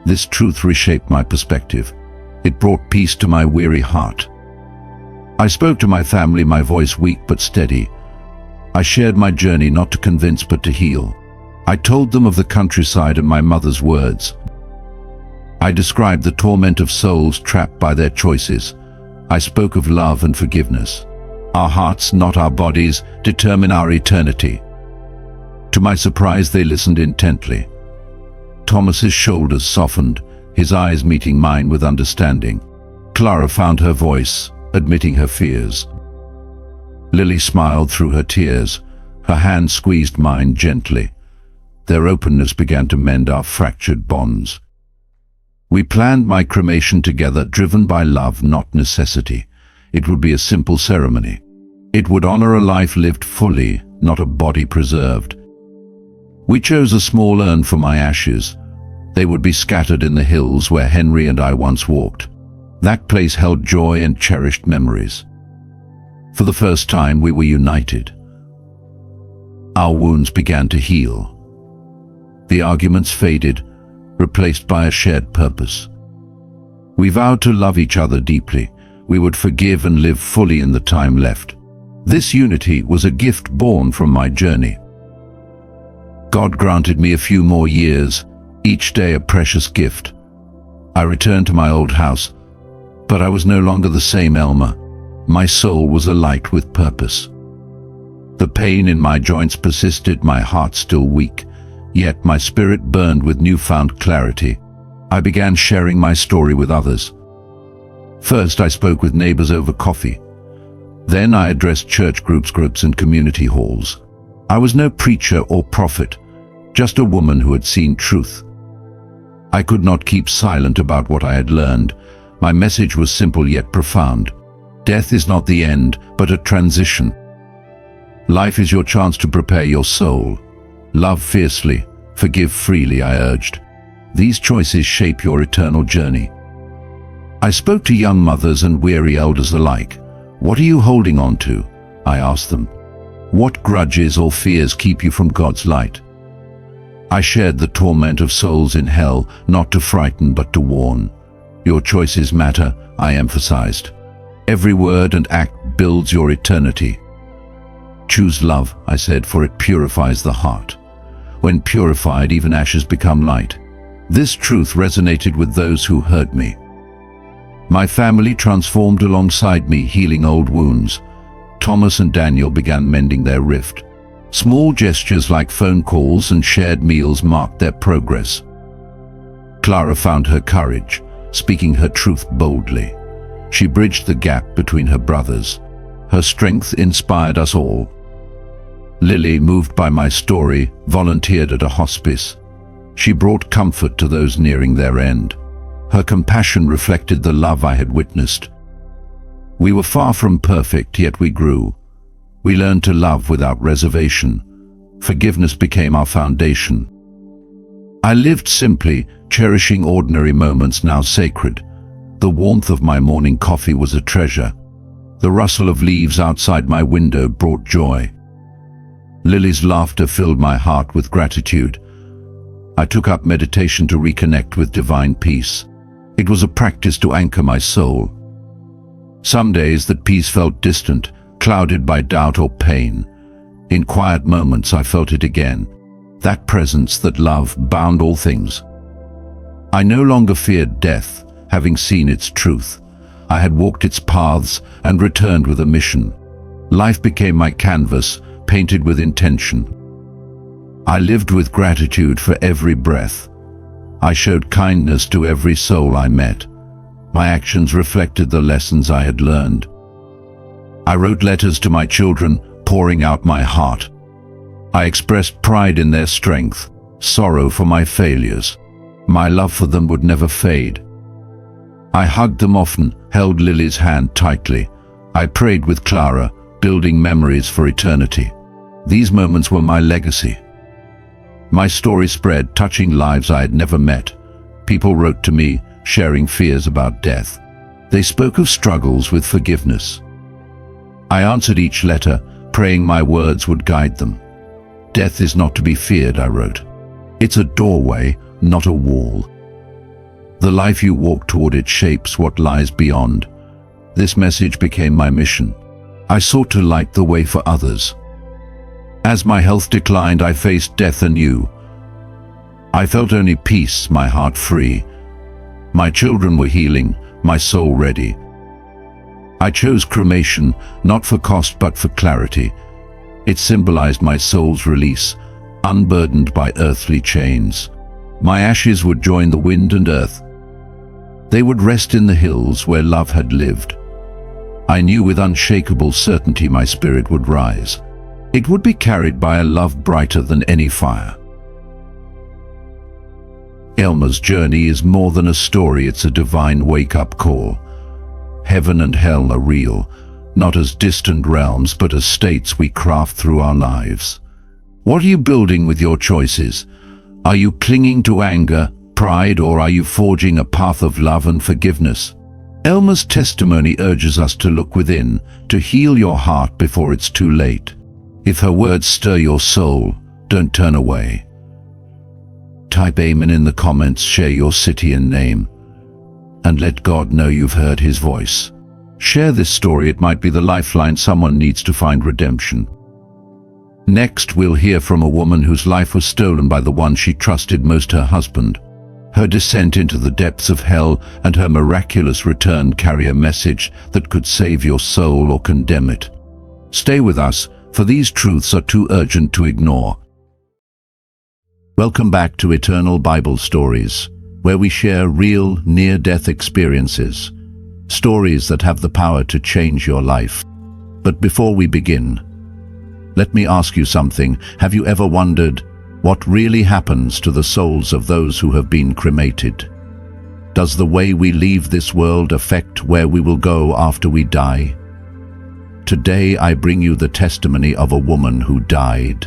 This truth reshaped my perspective. It brought peace to my weary heart. I spoke to my family, my voice weak but steady. I shared my journey not to convince but to heal. I told them of the countryside and my mother's words. I described the torment of souls trapped by their choices. I spoke of love and forgiveness. Our hearts, not our bodies, determine our eternity. To my surprise, they listened intently. Thomas's shoulders softened, his eyes meeting mine with understanding. Clara found her voice, admitting her fears. Lily smiled through her tears. Her hand squeezed mine gently. Their openness began to mend our fractured bonds. We planned my cremation together, driven by love, not necessity. It would be a simple ceremony. It would honor a life lived fully, not a body preserved. We chose a small urn for my ashes. They would be scattered in the hills where Henry and I once walked. That place held joy and cherished memories. For the first time, we were united. Our wounds began to heal. The arguments faded, replaced by a shared purpose. We vowed to love each other deeply. We would forgive and live fully in the time left. This unity was a gift born from my journey. God granted me a few more years, each day a precious gift. I returned to my old house, but I was no longer the same Elmer. My soul was alight with purpose. The pain in my joints persisted, my heart still weak. Yet my spirit burned with newfound clarity. I began sharing my story with others. First, I spoke with neighbors over coffee. Then I addressed church groups and community halls. I was no preacher or prophet, just a woman who had seen truth. I could not keep silent about what I had learned. My message was simple yet profound. Death is not the end, but a transition. Life is your chance to prepare your soul. Love fiercely, forgive freely, I urged. These choices shape your eternal journey. I spoke to young mothers and weary elders alike. What are you holding on to? I asked them. What grudges or fears keep you from God's light? I shared the torment of souls in hell, not to frighten but to warn. Your choices matter, I emphasized. Every word and act builds your eternity. Choose love, I said, for it purifies the heart. When purified, even ashes become light. This truth resonated with those who heard me. My family transformed alongside me, healing old wounds. Thomas and Daniel began mending their rift. Small gestures like phone calls and shared meals marked their progress. Clara found her courage, speaking her truth boldly. She bridged the gap between her brothers. Her strength inspired us all. Lily, moved by my story, volunteered at a hospice. She brought comfort to those nearing their end. Her compassion reflected the love I had witnessed. We were far from perfect, yet we grew. We learned to love without reservation. Forgiveness became our foundation. I lived simply, cherishing ordinary moments now sacred. The warmth of my morning coffee was a treasure. The rustle of leaves outside my window brought joy. Lily's laughter filled my heart with gratitude. I took up meditation to reconnect with divine peace. It was a practice to anchor my soul. Some days that peace felt distant, clouded by doubt or pain. In quiet moments I felt it again. That presence, that love, bound all things. I no longer feared death, having seen its truth. I had walked its paths and returned with a mission. Life became my canvas, painted with intention. I lived with gratitude for every breath. I showed kindness to every soul I met. My actions reflected the lessons I had learned. I wrote letters to my children, pouring out my heart. I expressed pride in their strength, sorrow for my failures. My love for them would never fade. I hugged them often, held Lily's hand tightly. I prayed with Clara, building memories for eternity. These moments were my legacy. My story spread, touching lives I had never met. People wrote to me, sharing fears about death. They spoke of struggles with forgiveness. I answered each letter, praying my words would guide them. Death is not to be feared, I wrote. It's a doorway, not a wall. The life you walk toward it shapes what lies beyond. This message became my mission. I sought to light the way for others. As my health declined, I faced death anew. I felt only peace, my heart free. My children were healing, my soul ready. I chose cremation, not for cost but for clarity. It symbolized my soul's release, unburdened by earthly chains. My ashes would join the wind and earth. They would rest in the hills where love had lived. I knew with unshakable certainty my spirit would rise. It would be carried by a love brighter than any fire. Elma's journey is more than a story, it's a divine wake-up call. Heaven and hell are real, not as distant realms but as states we craft through our lives. What are you building with your choices? Are you clinging to anger, pride, or are you forging a path of love and forgiveness? Elma's testimony urges us to look within, to heal your heart before it's too late. If her words stir your soul, don't turn away. Type Amen in the comments, share your city and name, and let God know you've heard His voice. Share this story, it might be the lifeline someone needs to find redemption. Next, we'll hear from a woman whose life was stolen by the one she trusted most, her husband. Her descent into the depths of hell and her miraculous return carry a message that could save your soul or condemn it. Stay with us, for these truths are too urgent to ignore. Welcome back to Eternal Bible Stories, where we share real, near-death experiences, stories that have the power to change your life. But before we begin, let me ask you something. Have you ever wondered what really happens to the souls of those who have been cremated? Does the way we leave this world affect where we will go after we die? Today I bring you the testimony of a woman who died,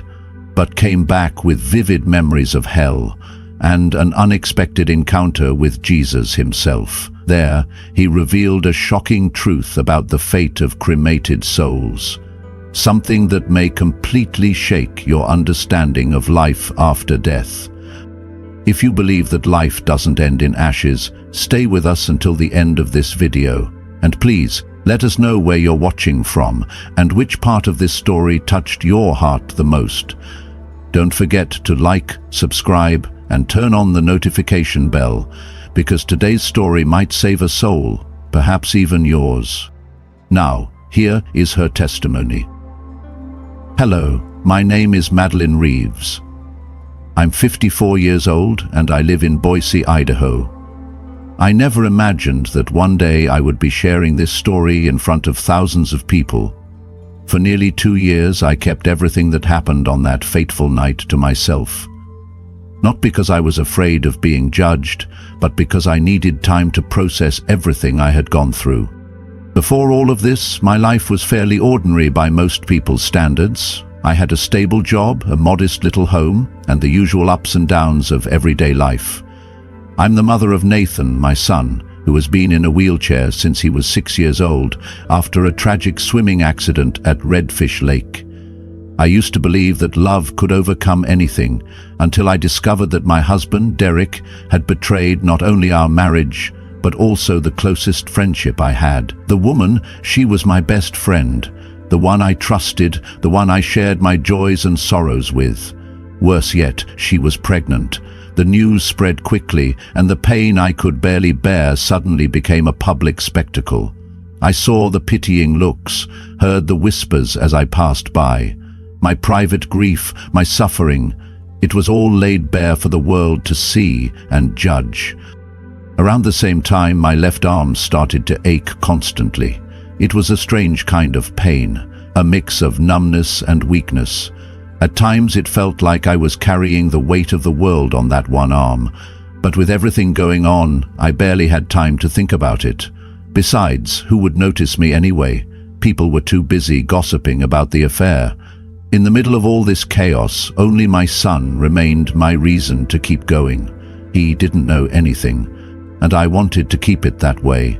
but came back with vivid memories of hell and an unexpected encounter with Jesus himself. There, he revealed a shocking truth about the fate of cremated souls, something that may completely shake your understanding of life after death. If you believe that life doesn't end in ashes, stay with us until the end of this video. And please, let us know where you're watching from and which part of this story touched your heart the most. Don't forget to like, subscribe, and turn on the notification bell, because today's story might save a soul, perhaps even yours. Now, here is her testimony. Hello, my name is Madeline Reeves. I'm 54 years old and I live in Boise, Idaho. I never imagined that one day I would be sharing this story in front of thousands of people. For nearly 2 years, I kept everything that happened on that fateful night to myself. Not because I was afraid of being judged, but because I needed time to process everything I had gone through. Before all of this, my life was fairly ordinary by most people's standards. I had a stable job, a modest little home, and the usual ups and downs of everyday life. I'm the mother of Nathan, my son, who has been in a wheelchair since he was 6 years old after a tragic swimming accident at Redfish Lake. I used to believe that love could overcome anything until I discovered that my husband, Derek, had betrayed not only our marriage, but also the closest friendship I had. The woman, she was my best friend, the one I trusted, the one I shared my joys and sorrows with. Worse yet, she was pregnant. The news spread quickly, and the pain I could barely bear suddenly became a public spectacle. I saw the pitying looks, heard the whispers as I passed by. My private grief, my suffering, it was all laid bare for the world to see and judge. Around the same time, my left arm started to ache constantly. It was a strange kind of pain, a mix of numbness and weakness. At times it felt like I was carrying the weight of the world on that one arm, but with everything going on, I barely had time to think about it. Besides, who would notice me anyway? People were too busy gossiping about the affair. In the middle of all this chaos, only my son remained my reason to keep going. He didn't know anything, and I wanted to keep it that way.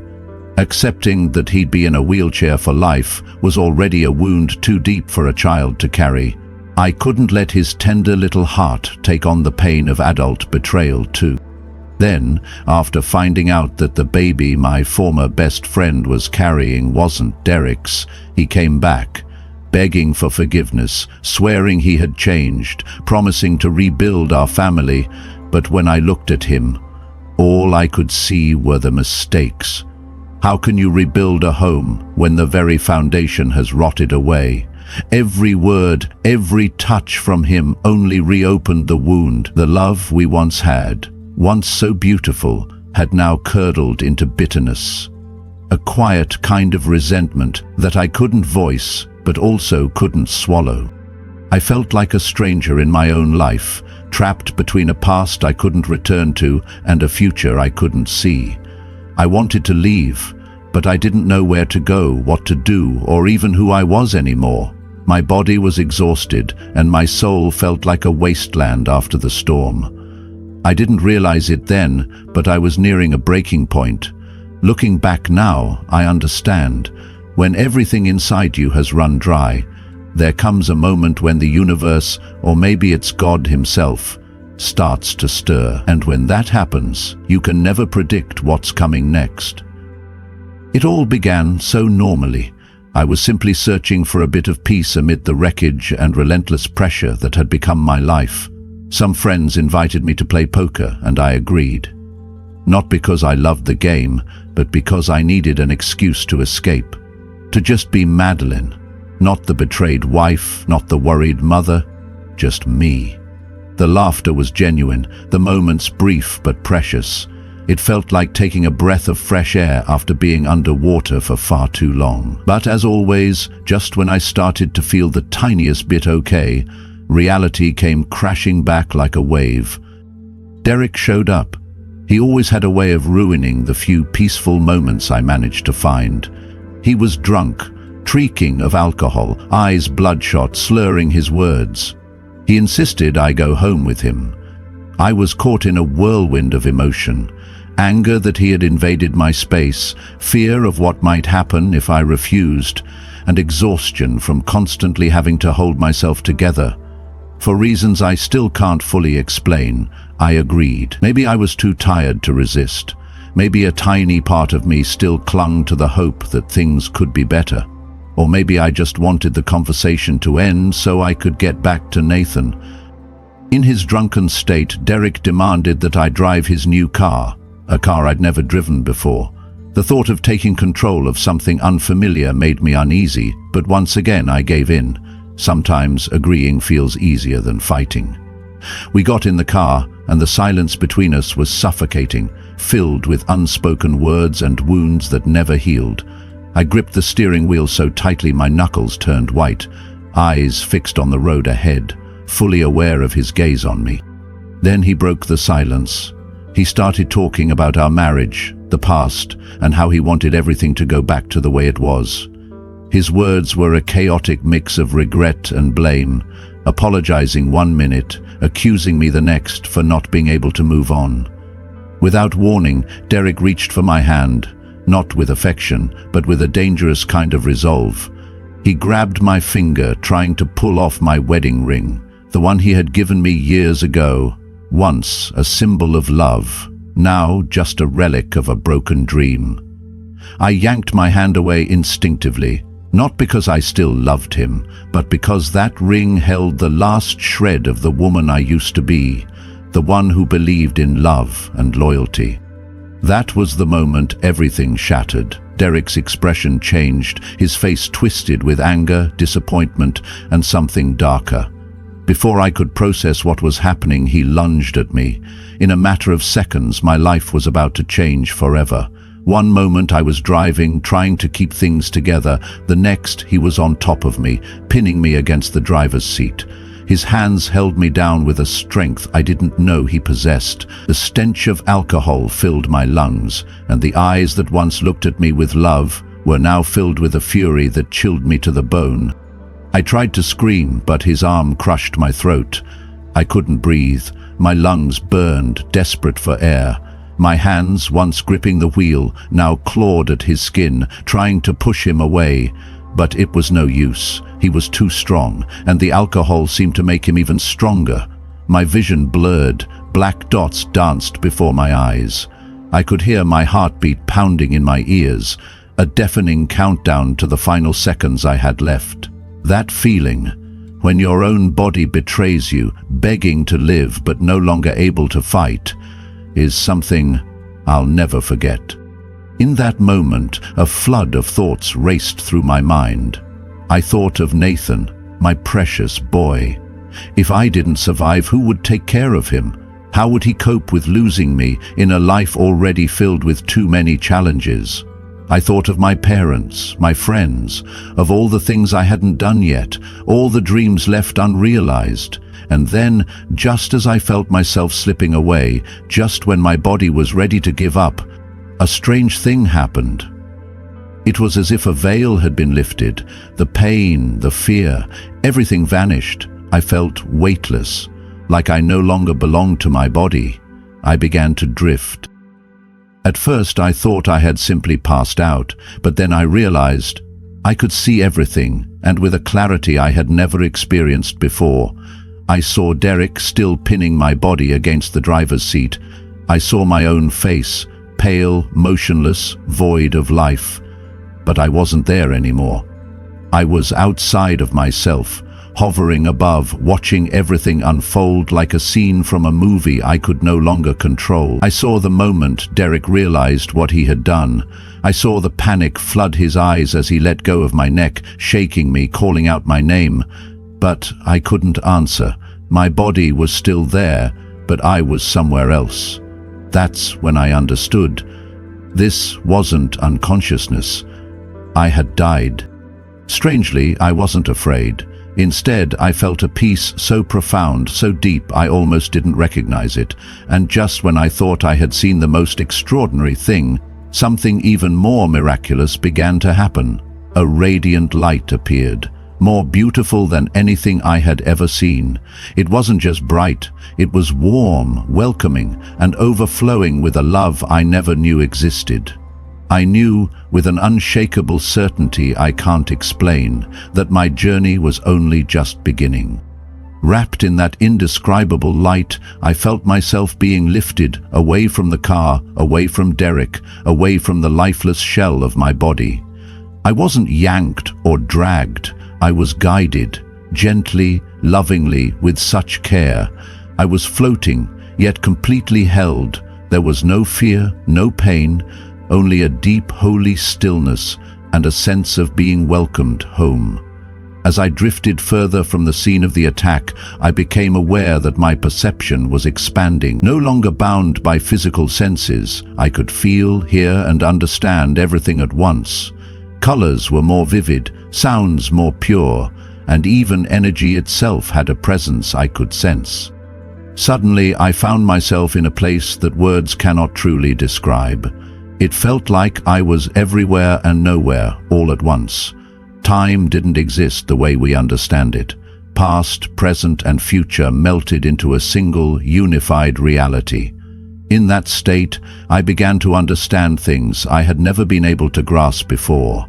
Accepting that he'd be in a wheelchair for life was already a wound too deep for a child to carry. I couldn't let his tender little heart take on the pain of adult betrayal too. Then, after finding out that the baby my former best friend was carrying wasn't Derek's, he came back, begging for forgiveness, swearing he had changed, promising to rebuild our family. But when I looked at him, all I could see were the mistakes. How can you rebuild a home when the very foundation has rotted away? Every word, every touch from him only reopened the wound. The love we once had, once so beautiful, had now curdled into bitterness. A quiet kind of resentment that I couldn't voice, but also couldn't swallow. I felt like a stranger in my own life, trapped between a past I couldn't return to and a future I couldn't see. I wanted to leave, but I didn't know where to go, what to do, or even who I was anymore. My body was exhausted, and my soul felt like a wasteland after the storm. I didn't realize it then, but I was nearing a breaking point. Looking back now, I understand. When everything inside you has run dry, there comes a moment when the universe, or maybe it's God himself, starts to stir. And when that happens, you can never predict what's coming next. It all began so normally. I was simply searching for a bit of peace amid the wreckage and relentless pressure that had become my life. Some friends invited me to play poker, and I agreed. Not because I loved the game, but because I needed an excuse to escape. To just be Madeline. Not the betrayed wife, not the worried mother, just me. The laughter was genuine, the moments brief but precious. It felt like taking a breath of fresh air after being underwater for far too long. But as always, just when I started to feel the tiniest bit okay, reality came crashing back like a wave. Derek showed up. He always had a way of ruining the few peaceful moments I managed to find. He was drunk, reeking of alcohol, eyes bloodshot, slurring his words. He insisted I go home with him. I was caught in a whirlwind of emotion. Anger that he had invaded my space, fear of what might happen if I refused, and exhaustion from constantly having to hold myself together. For reasons I still can't fully explain, I agreed. Maybe I was too tired to resist. Maybe a tiny part of me still clung to the hope that things could be better. Or maybe I just wanted the conversation to end so I could get back to Nathan. In his drunken state, Derek demanded that I drive his new car, a car I'd never driven before. The thought of taking control of something unfamiliar made me uneasy, but once again I gave in. Sometimes agreeing feels easier than fighting. We got in the car, and the silence between us was suffocating, filled with unspoken words and wounds that never healed. I gripped the steering wheel so tightly my knuckles turned white, eyes fixed on the road ahead, fully aware of his gaze on me. Then he broke the silence. He started talking about our marriage, the past, and how he wanted everything to go back to the way it was. His words were a chaotic mix of regret and blame, apologizing one minute, accusing me the next for not being able to move on. Without warning, Derek reached for my hand, not with affection, but with a dangerous kind of resolve. He grabbed my finger, trying to pull off my wedding ring, the one he had given me years ago, once a symbol of love, now just a relic of a broken dream. I yanked my hand away instinctively, not because I still loved him, but because that ring held the last shred of the woman I used to be, the one who believed in love and loyalty. That was the moment everything shattered. Derek's expression changed, his face twisted with anger, disappointment, and something darker. Before I could process what was happening, he lunged at me. In a matter of seconds, my life was about to change forever. One moment I was driving, trying to keep things together. The next, he was on top of me, pinning me against the driver's seat. His hands held me down with a strength I didn't know he possessed. The stench of alcohol filled my lungs, and the eyes that once looked at me with love were now filled with a fury that chilled me to the bone. I tried to scream, but his arm crushed my throat. I couldn't breathe. My lungs burned, desperate for air. My hands, once gripping the wheel, now clawed at his skin, trying to push him away. But it was no use. He was too strong, and the alcohol seemed to make him even stronger. My vision blurred. Black dots danced before my eyes. I could hear my heartbeat pounding in my ears, a deafening countdown to the final seconds I had left. That feeling, when your own body betrays you, begging to live but no longer able to fight, is something I'll never forget. In that moment, a flood of thoughts raced through my mind. I thought of Nathan, my precious boy. If I didn't survive, who would take care of him? How would he cope with losing me in a life already filled with too many challenges? I thought of my parents, my friends, of all the things I hadn't done yet, all the dreams left unrealized. And then, just as I felt myself slipping away, just when my body was ready to give up, a strange thing happened. It was as if a veil had been lifted. The pain, the fear, everything vanished. I felt weightless, like I no longer belonged to my body. I began to drift. At first I thought I had simply passed out, but then I realized I could see everything, and with a clarity I had never experienced before. I saw Derek still pinning my body against the driver's seat. I saw my own face, pale, motionless, void of life. But I wasn't there anymore. I was outside of myself, hovering above, watching everything unfold like a scene from a movie I could no longer control. I saw the moment Derek realized what he had done. I saw the panic flood his eyes as he let go of my neck, shaking me, calling out my name. But I couldn't answer. My body was still there, but I was somewhere else. That's when I understood. This wasn't unconsciousness. I had died. Strangely, I wasn't afraid. Instead, I felt a peace so profound, so deep, I almost didn't recognize it. And just when I thought I had seen the most extraordinary thing, something even more miraculous began to happen. A radiant light appeared, more beautiful than anything I had ever seen. It wasn't just bright, it was warm, welcoming, and overflowing with a love I never knew existed. I knew with an unshakable certainty I can't explain that my journey was only just beginning. Wrapped in that indescribable light, I felt myself being lifted away from the car, away from Derek, away from the lifeless shell of my body. I wasn't yanked or dragged. I was guided, gently, lovingly, with such care. I was floating, yet completely held. There was no fear, no pain, only a deep, holy stillness and a sense of being welcomed home. As I drifted further from the scene of the attack, I became aware that my perception was expanding. No longer bound by physical senses, I could feel, hear, and understand everything at once. Colors were more vivid, sounds more pure, and even energy itself had a presence I could sense. Suddenly, I found myself in a place that words cannot truly describe. It felt like I was everywhere and nowhere, all at once. Time didn't exist the way we understand it. Past, present, and future melted into a single, unified reality. In that state, I began to understand things I had never been able to grasp before.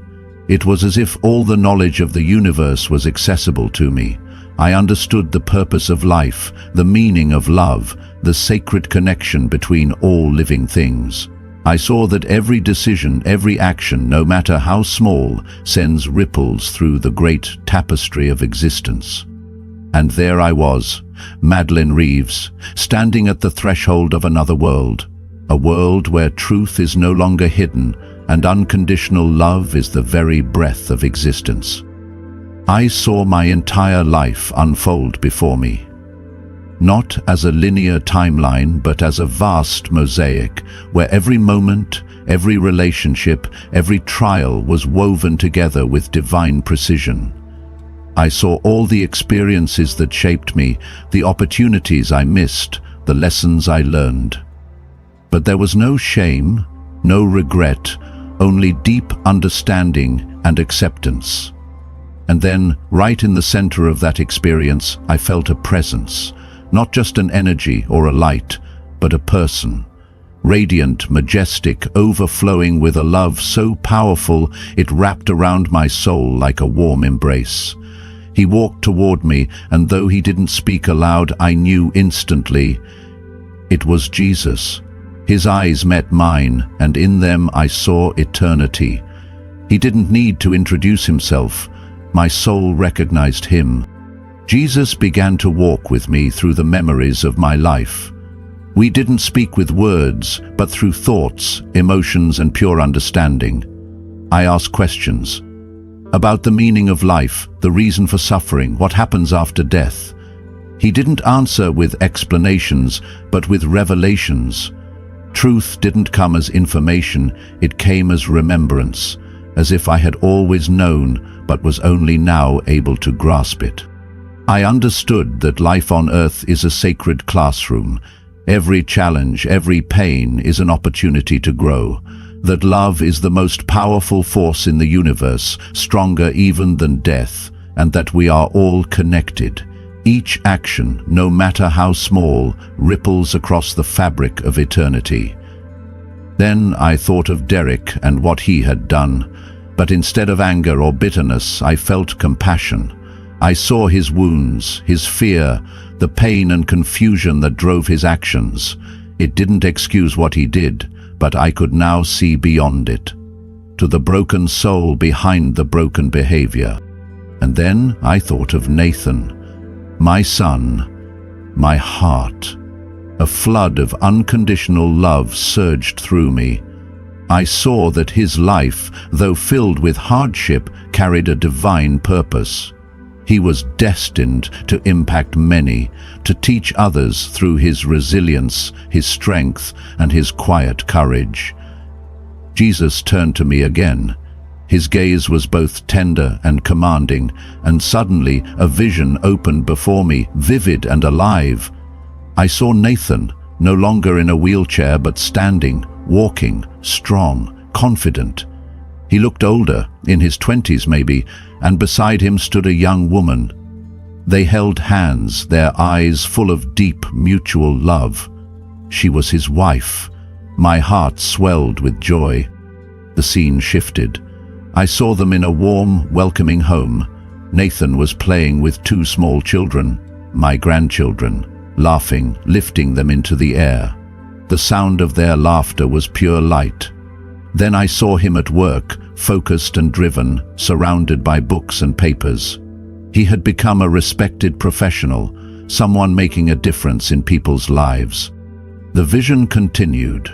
It was as if all the knowledge of the universe was accessible to me. I understood the purpose of life, the meaning of love, the sacred connection between all living things. I saw that every decision, every action, no matter how small, sends ripples through the great tapestry of existence. And there I was, Madeline Reeves, standing at the threshold of another world, a world where truth is no longer hidden and unconditional love is the very breath of existence. I saw my entire life unfold before me. Not as a linear timeline, but as a vast mosaic, where every moment, every relationship, every trial was woven together with divine precision. I saw all the experiences that shaped me, the opportunities I missed, the lessons I learned. But there was no shame, no regret, only deep understanding and acceptance. And then, right in the center of that experience, I felt a presence not just an energy or a light, but a person. Radiant, majestic, overflowing with a love so powerful it wrapped around my soul like a warm embrace. He walked toward me, and though he didn't speak aloud, I knew instantly it was Jesus. His eyes met mine, and in them I saw eternity. He didn't need to introduce himself. My soul recognized him. Jesus began to walk with me through the memories of my life. We didn't speak with words, but through thoughts, emotions, and pure understanding. I asked questions about the meaning of life, the reason for suffering, what happens after death. He didn't answer with explanations, but with revelations. Truth didn't come as information, it came as remembrance, as if I had always known, but was only now able to grasp it. I understood that life on earth is a sacred classroom. Every challenge, every pain is an opportunity to grow. That love is the most powerful force in the universe, stronger even than death, and that we are all connected. Each action, no matter how small, ripples across the fabric of eternity. Then I thought of Derek and what he had done, but instead of anger or bitterness, I felt compassion. I saw his wounds, his fear, the pain and confusion that drove his actions. It didn't excuse what he did, but I could now see beyond it, to the broken soul behind the broken behavior. And then I thought of Nathan, my son, my heart. A flood of unconditional love surged through me. I saw that his life, though filled with hardship, carried a divine purpose. He was destined to impact many, to teach others through his resilience, his strength, and his quiet courage. Jesus turned to me again. His gaze was both tender and commanding, and suddenly a vision opened before me, vivid and alive. I saw Nathan, no longer in a wheelchair but standing, walking, strong, confident. He looked older, in his 20s maybe, and beside him stood a young woman. They held hands, their eyes full of deep mutual love. She was his wife. My heart swelled with joy. The scene shifted. I saw them in a warm, welcoming home. Nathan was playing with two small children, my grandchildren, laughing, lifting them into the air. The sound of their laughter was pure light. Then I saw him at work, focused and driven, surrounded by books and papers. He had become a respected professional, someone making a difference in people's lives. The vision continued.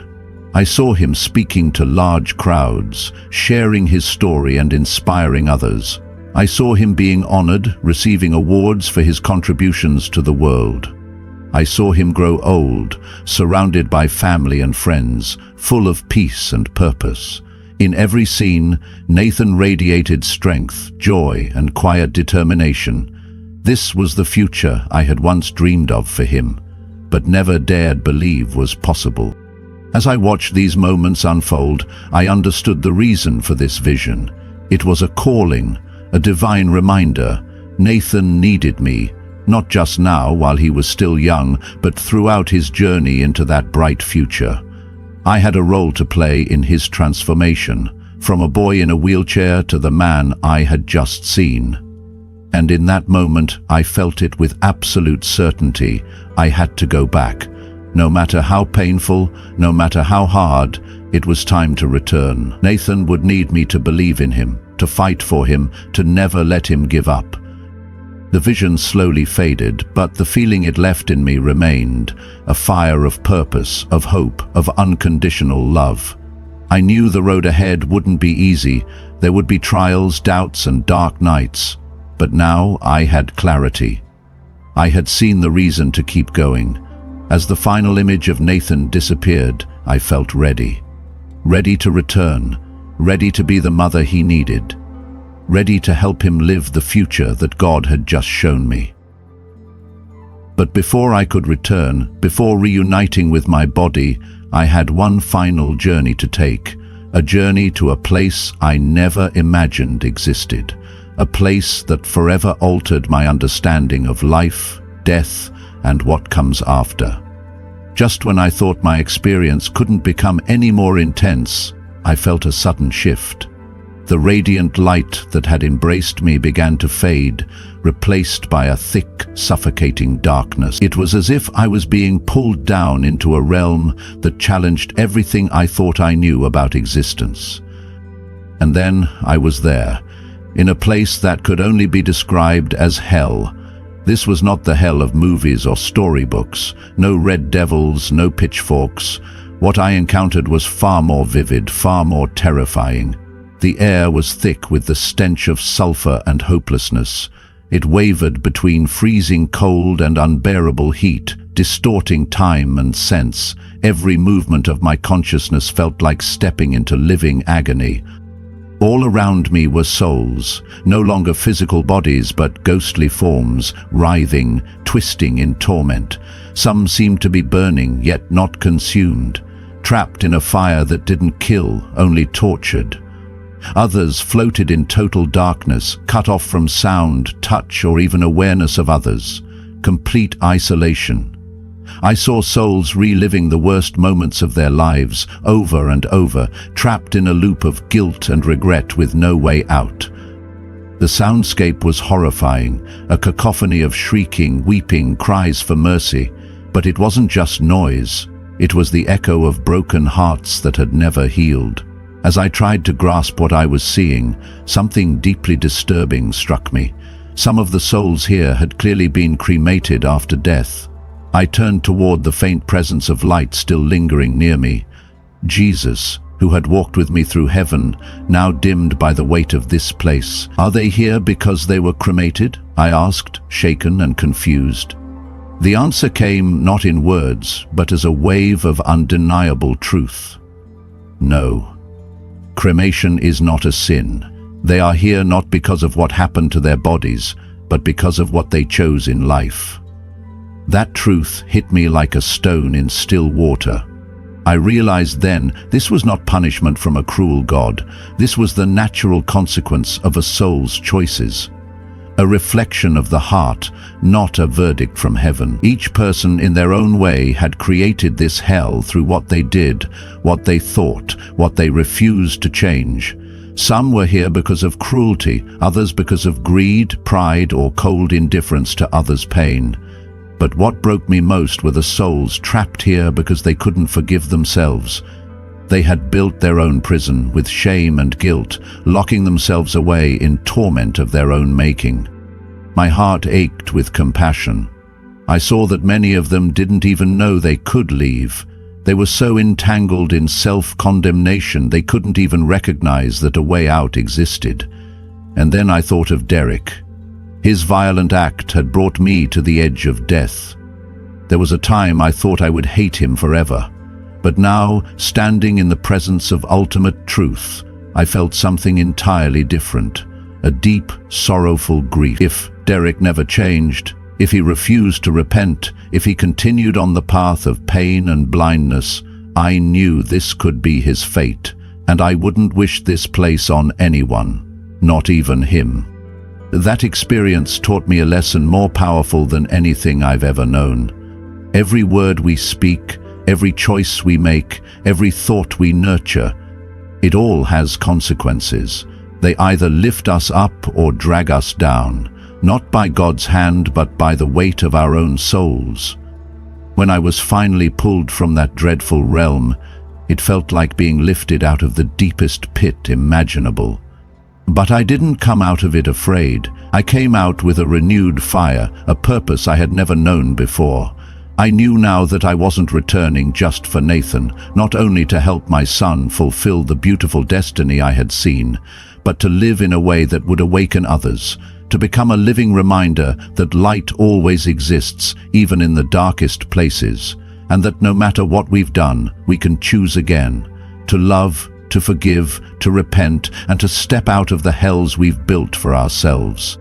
I saw him speaking to large crowds, sharing his story and inspiring others. I saw him being honored, receiving awards for his contributions to the world. I saw him grow old, surrounded by family and friends, full of peace and purpose. In every scene, Nathan radiated strength, joy, and quiet determination. This was the future I had once dreamed of for him, but never dared believe was possible. As I watched these moments unfold, I understood the reason for this vision. It was a calling, a divine reminder. Nathan needed me, not just now while he was still young, but throughout his journey into that bright future. I had a role to play in his transformation, from a boy in a wheelchair to the man I had just seen. And in that moment, I felt it with absolute certainty. I had to go back. No matter how painful, no matter how hard, it was time to return. Nathan would need me to believe in him, to fight for him, to never let him give up. The vision slowly faded, but the feeling it left in me remained, a fire of purpose, of hope, of unconditional love. I knew the road ahead wouldn't be easy. There would be trials, doubts, and dark nights. But now I had clarity. I had seen the reason to keep going. As the final image of Nathan disappeared, I felt ready. Ready to return, ready to be the mother he needed, ready to help him live the future that God had just shown me. But before I could return, before reuniting with my body, I had one final journey to take, a journey to a place I never imagined existed, a place that forever altered my understanding of life, death, and what comes after. Just when I thought my experience couldn't become any more intense, I felt a sudden shift. The radiant light that had embraced me began to fade, replaced by a thick, suffocating darkness. It was as if I was being pulled down into a realm that challenged everything I thought I knew about existence. And then I was there, in a place that could only be described as hell. This was not the hell of movies or storybooks, no red devils, no pitchforks. What I encountered was far more vivid, far more terrifying. The air was thick with the stench of sulfur and hopelessness. It wavered between freezing cold and unbearable heat, distorting time and sense. Every movement of my consciousness felt like stepping into living agony. All around me were souls, no longer physical bodies but ghostly forms, writhing, twisting in torment. Some seemed to be burning, yet not consumed, trapped in a fire that didn't kill, only tortured. Others floated in total darkness, cut off from sound, touch, or even awareness of others. Complete isolation. I saw souls reliving the worst moments of their lives, over and over, trapped in a loop of guilt and regret with no way out. The soundscape was horrifying, a cacophony of shrieking, weeping, cries for mercy. But it wasn't just noise. It was the echo of broken hearts that had never healed. As I tried to grasp what I was seeing, something deeply disturbing struck me. Some of the souls here had clearly been cremated after death. I turned toward the faint presence of light still lingering near me. Jesus, who had walked with me through heaven, now dimmed by the weight of this place. Are they here because they were cremated? I asked, shaken and confused. The answer came not in words, but as a wave of undeniable truth. No. Cremation is not a sin. They are here not because of what happened to their bodies, but because of what they chose in life. That truth hit me like a stone in still water. I realized then this was not punishment from a cruel God. This was the natural consequence of a soul's choices. A reflection of the heart, not a verdict from heaven. Each person in their own way had created this hell through what they did, what they thought, what they refused to change. Some were here because of cruelty, others because of greed, pride, or cold indifference to others' pain. But what broke me most were the souls trapped here because they couldn't forgive themselves. They had built their own prison with shame and guilt, locking themselves away in torment of their own making. My heart ached with compassion. I saw that many of them didn't even know they could leave. They were so entangled in self-condemnation they couldn't even recognize that a way out existed. And then I thought of Derek. His violent act had brought me to the edge of death. There was a time I thought I would hate him forever. But now, standing in the presence of ultimate truth, I felt something entirely different. A deep, sorrowful grief. If Derek never changed, if he refused to repent, if he continued on the path of pain and blindness, I knew this could be his fate, and I wouldn't wish this place on anyone, not even him. That experience taught me a lesson more powerful than anything I've ever known. Every word we speak, every choice we make, every thought we nurture, it all has consequences. They either lift us up or drag us down, not by God's hand but by the weight of our own souls. When I was finally pulled from that dreadful realm, it felt like being lifted out of the deepest pit imaginable. But I didn't come out of it afraid. I came out with a renewed fire, a purpose I had never known before. I knew now that I wasn't returning just for Nathan, not only to help my son fulfill the beautiful destiny I had seen, but to live in a way that would awaken others, to become a living reminder that light always exists, even in the darkest places, and that no matter what we've done, we can choose again, to love, to forgive, to repent, and to step out of the hells we've built for ourselves.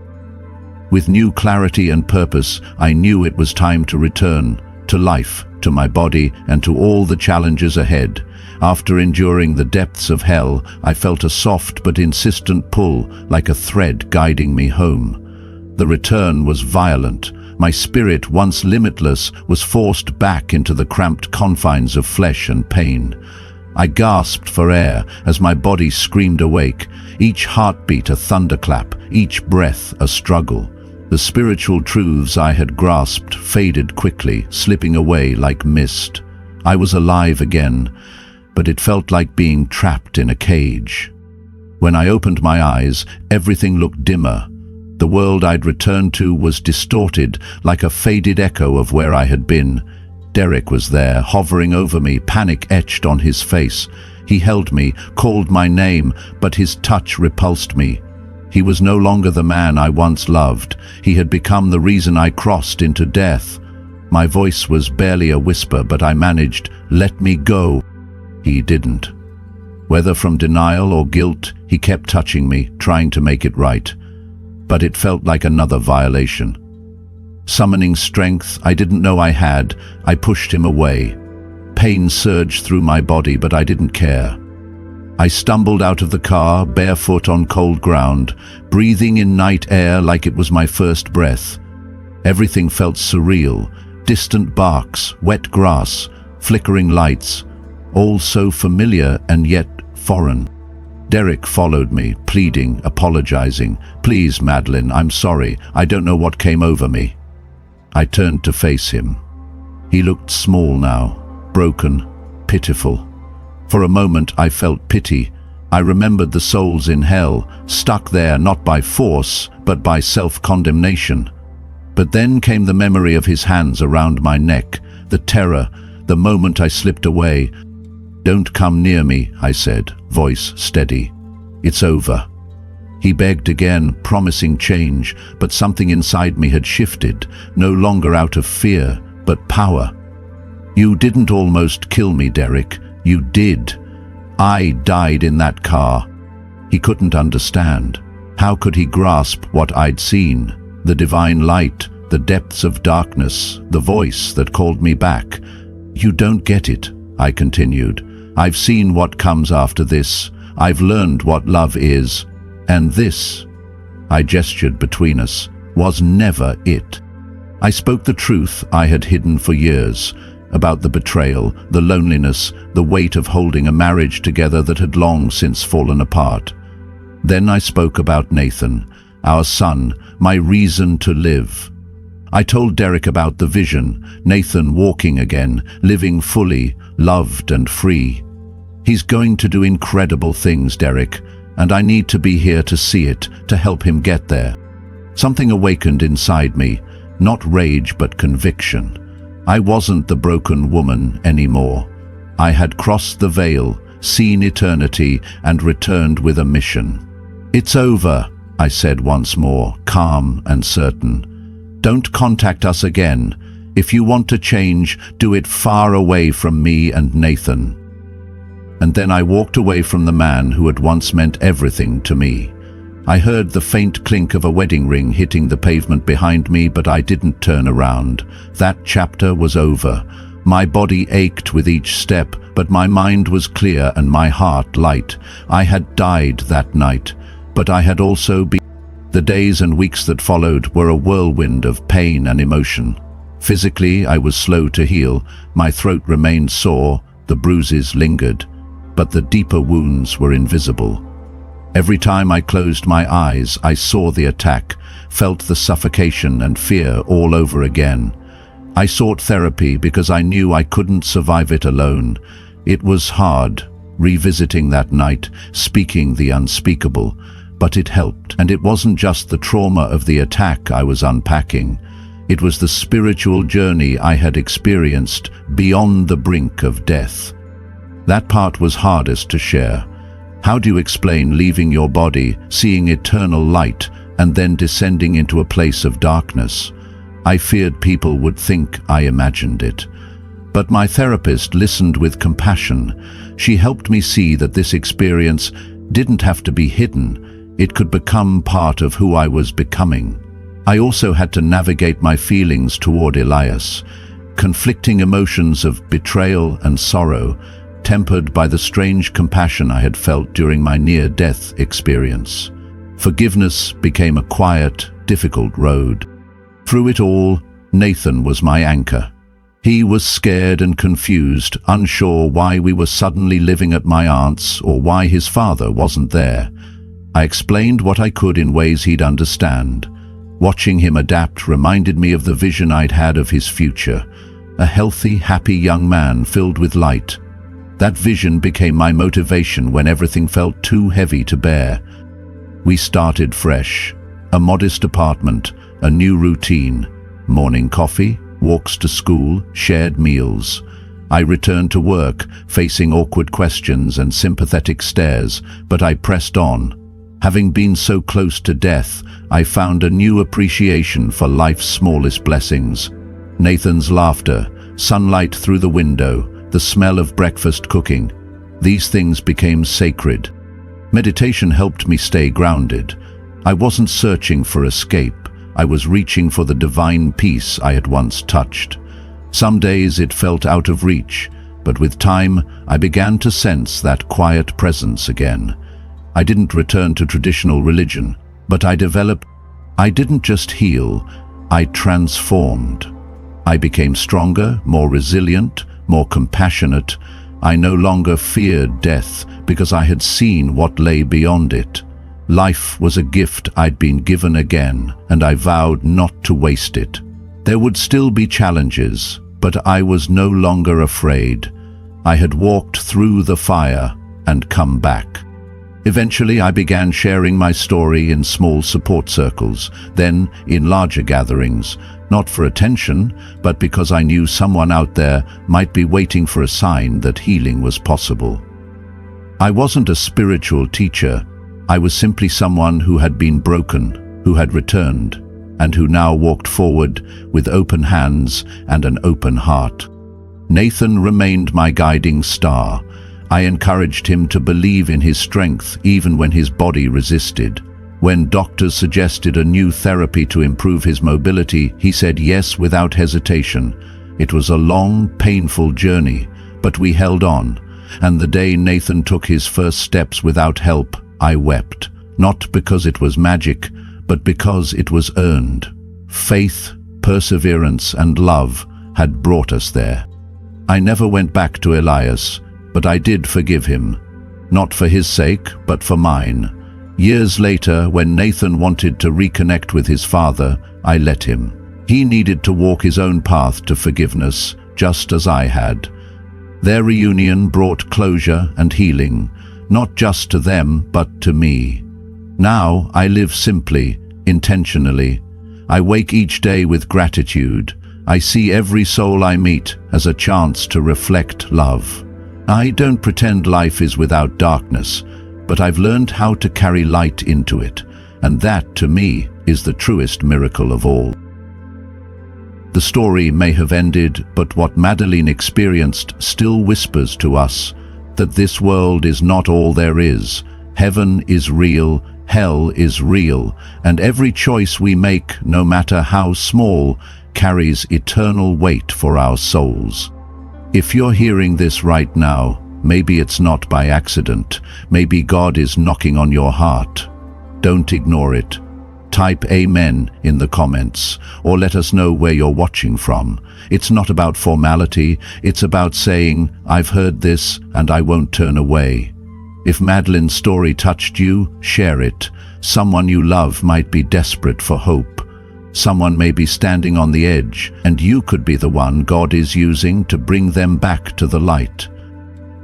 With new clarity and purpose, I knew it was time to return, to life, to my body, and to all the challenges ahead. After enduring the depths of hell, I felt a soft but insistent pull, like a thread guiding me home. The return was violent, My spirit, once limitless, was forced back into the cramped confines of flesh and pain. I gasped for air as my body screamed awake, each heartbeat a thunderclap, each breath a struggle. The spiritual truths I had grasped faded quickly, slipping away like mist. I was alive again, but it felt like being trapped in a cage. When I opened my eyes, everything looked dimmer. The world I'd returned to was distorted, like a faded echo of where I had been. Derek was there, hovering over me, panic etched on his face. He held me, called my name, but his touch repulsed me. He was no longer the man I once loved. He had become the reason I crossed into death. My voice was barely a whisper, but I managed, "Let me go." He didn't. Whether from denial or guilt, he kept touching me, trying to make it right. But it felt like another violation. Summoning strength I didn't know I had, I pushed him away. Pain surged through my body, but I didn't care. I stumbled out of the car, barefoot on cold ground, breathing in night air like it was my first breath. Everything felt surreal. Distant barks, wet grass, flickering lights, all so familiar and yet foreign. Derek followed me, pleading, apologizing. "Please, Madeline, I'm sorry. I don't know what came over me." I turned to face him. He looked small now, broken, pitiful. For a moment I felt pity. I remembered the souls in hell, stuck there not by force, but by self-condemnation. But then came the memory of his hands around my neck, the terror, the moment I slipped away. "Don't come near me," I said, voice steady. "It's over." He begged again, promising change, but something inside me had shifted, no longer out of fear, but power. "You didn't almost kill me, Derek. You did. I died in that car." He couldn't understand. How could he grasp what I'd seen? The divine light, the depths of darkness, the voice that called me back. "You don't get it," I continued. "I've seen what comes after this. I've learned what love is. And this," I gestured between us, "was never it." I spoke the truth I had hidden for years, about the betrayal, the loneliness, the weight of holding a marriage together that had long since fallen apart. Then I spoke about Nathan, our son, my reason to live. I told Derek about the vision, Nathan walking again, living fully, loved and free. "He's going to do incredible things, Derek, and I need to be here to see it, to help him get there." Something awakened inside me, not rage but conviction. I wasn't the broken woman anymore. I had crossed the veil, seen eternity, and returned with a mission. "It's over," I said once more, calm and certain. "Don't contact us again. If you want to change, do it far away from me and Nathan." And then I walked away from the man who had once meant everything to me. I heard the faint clink of a wedding ring hitting the pavement behind me, but I didn't turn around. That chapter was over. My body ached with each step, but my mind was clear and my heart light. I had died that night, but I had also been. The days and weeks that followed were a whirlwind of pain and emotion. Physically, I was slow to heal. My throat remained sore, the bruises lingered, but the deeper wounds were invisible. Every time I closed my eyes, I saw the attack, felt the suffocation and fear all over again. I sought therapy because I knew I couldn't survive it alone. It was hard, revisiting that night, speaking the unspeakable, but it helped. And it wasn't just the trauma of the attack I was unpacking. It was the spiritual journey I had experienced beyond the brink of death. That part was hardest to share. How do you explain leaving your body, seeing eternal light, and then descending into a place of darkness? I feared people would think I imagined it. But my therapist listened with compassion. She helped me see that this experience didn't have to be hidden. It could become part of who I was becoming. I also had to navigate my feelings toward Elias, conflicting emotions of betrayal and sorrow, tempered by the strange compassion I had felt during my near-death experience. Forgiveness became a quiet, difficult road. Through it all, Nathan was my anchor. He was scared and confused, unsure why we were suddenly living at my aunt's or why his father wasn't there. I explained what I could in ways he'd understand. Watching him adapt reminded me of the vision I'd had of his future, a healthy, happy young man filled with light. That vision became my motivation when everything felt too heavy to bear. We started fresh. A modest apartment, a new routine, morning coffee, walks to school, shared meals. I returned to work, facing awkward questions and sympathetic stares, but I pressed on. Having been so close to death, I found a new appreciation for life's smallest blessings. Nathan's laughter, sunlight through the window, the smell of breakfast cooking. These things became sacred. Meditation helped me stay grounded. I wasn't searching for escape. I was reaching for the divine peace I had once touched. Some days it felt out of reach, but with time I began to sense that quiet presence again. I didn't return to traditional religion, but I didn't just heal, I transformed. I became stronger, more resilient, more compassionate. I no longer feared death because I had seen what lay beyond it. Life was a gift I'd been given again, and I vowed not to waste it. There would still be challenges, but I was no longer afraid. I had walked through the fire and come back. Eventually, I began sharing my story in small support circles, then in larger gatherings, not for attention, but because I knew someone out there might be waiting for a sign that healing was possible. I wasn't a spiritual teacher. I was simply someone who had been broken, who had returned, and who now walked forward with open hands and an open heart. Nathan remained my guiding star. I encouraged him to believe in his strength even when his body resisted. When doctors suggested a new therapy to improve his mobility, he said yes without hesitation. It was a long, painful journey, but we held on. And the day Nathan took his first steps without help, I wept, not because it was magic, but because it was earned. Faith, perseverance, and love had brought us there. I never went back to Elias, but I did forgive him, not for his sake, but for mine. Years later, when Nathan wanted to reconnect with his father, I let him. He needed to walk his own path to forgiveness, just as I had. Their reunion brought closure and healing, not just to them, but to me. Now I live simply, intentionally. I wake each day with gratitude. I see every soul I meet as a chance to reflect love. I don't pretend life is without darkness, but I've learned how to carry light into it, and that, to me, is the truest miracle of all. The story may have ended, but what Madeline experienced still whispers to us that this world is not all there is. Heaven is real, hell is real, and every choice we make, no matter how small, carries eternal weight for our souls. If you're hearing this right now, maybe it's not by accident. Maybe God is knocking on your heart. Don't ignore it. Type Amen in the comments, or let us know where you're watching from. It's not about formality, it's about saying, I've heard this and I won't turn away. If Madeline's story touched you, share it. Someone you love might be desperate for hope. Someone may be standing on the edge, and you could be the one God is using to bring them back to the light.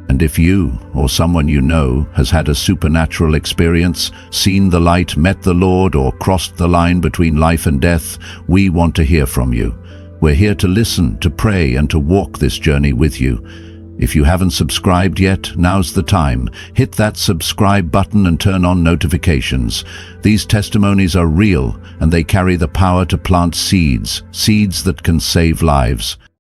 And if you, or someone you know, has had a supernatural experience, seen the light, met the Lord, or crossed the line between life and death, we want to hear from you. We're here to listen, to pray, and to walk this journey with you. If you haven't subscribed yet, now's the time. Hit that subscribe button and turn on notifications. These testimonies are real, and they carry the power to plant seeds that can save lives.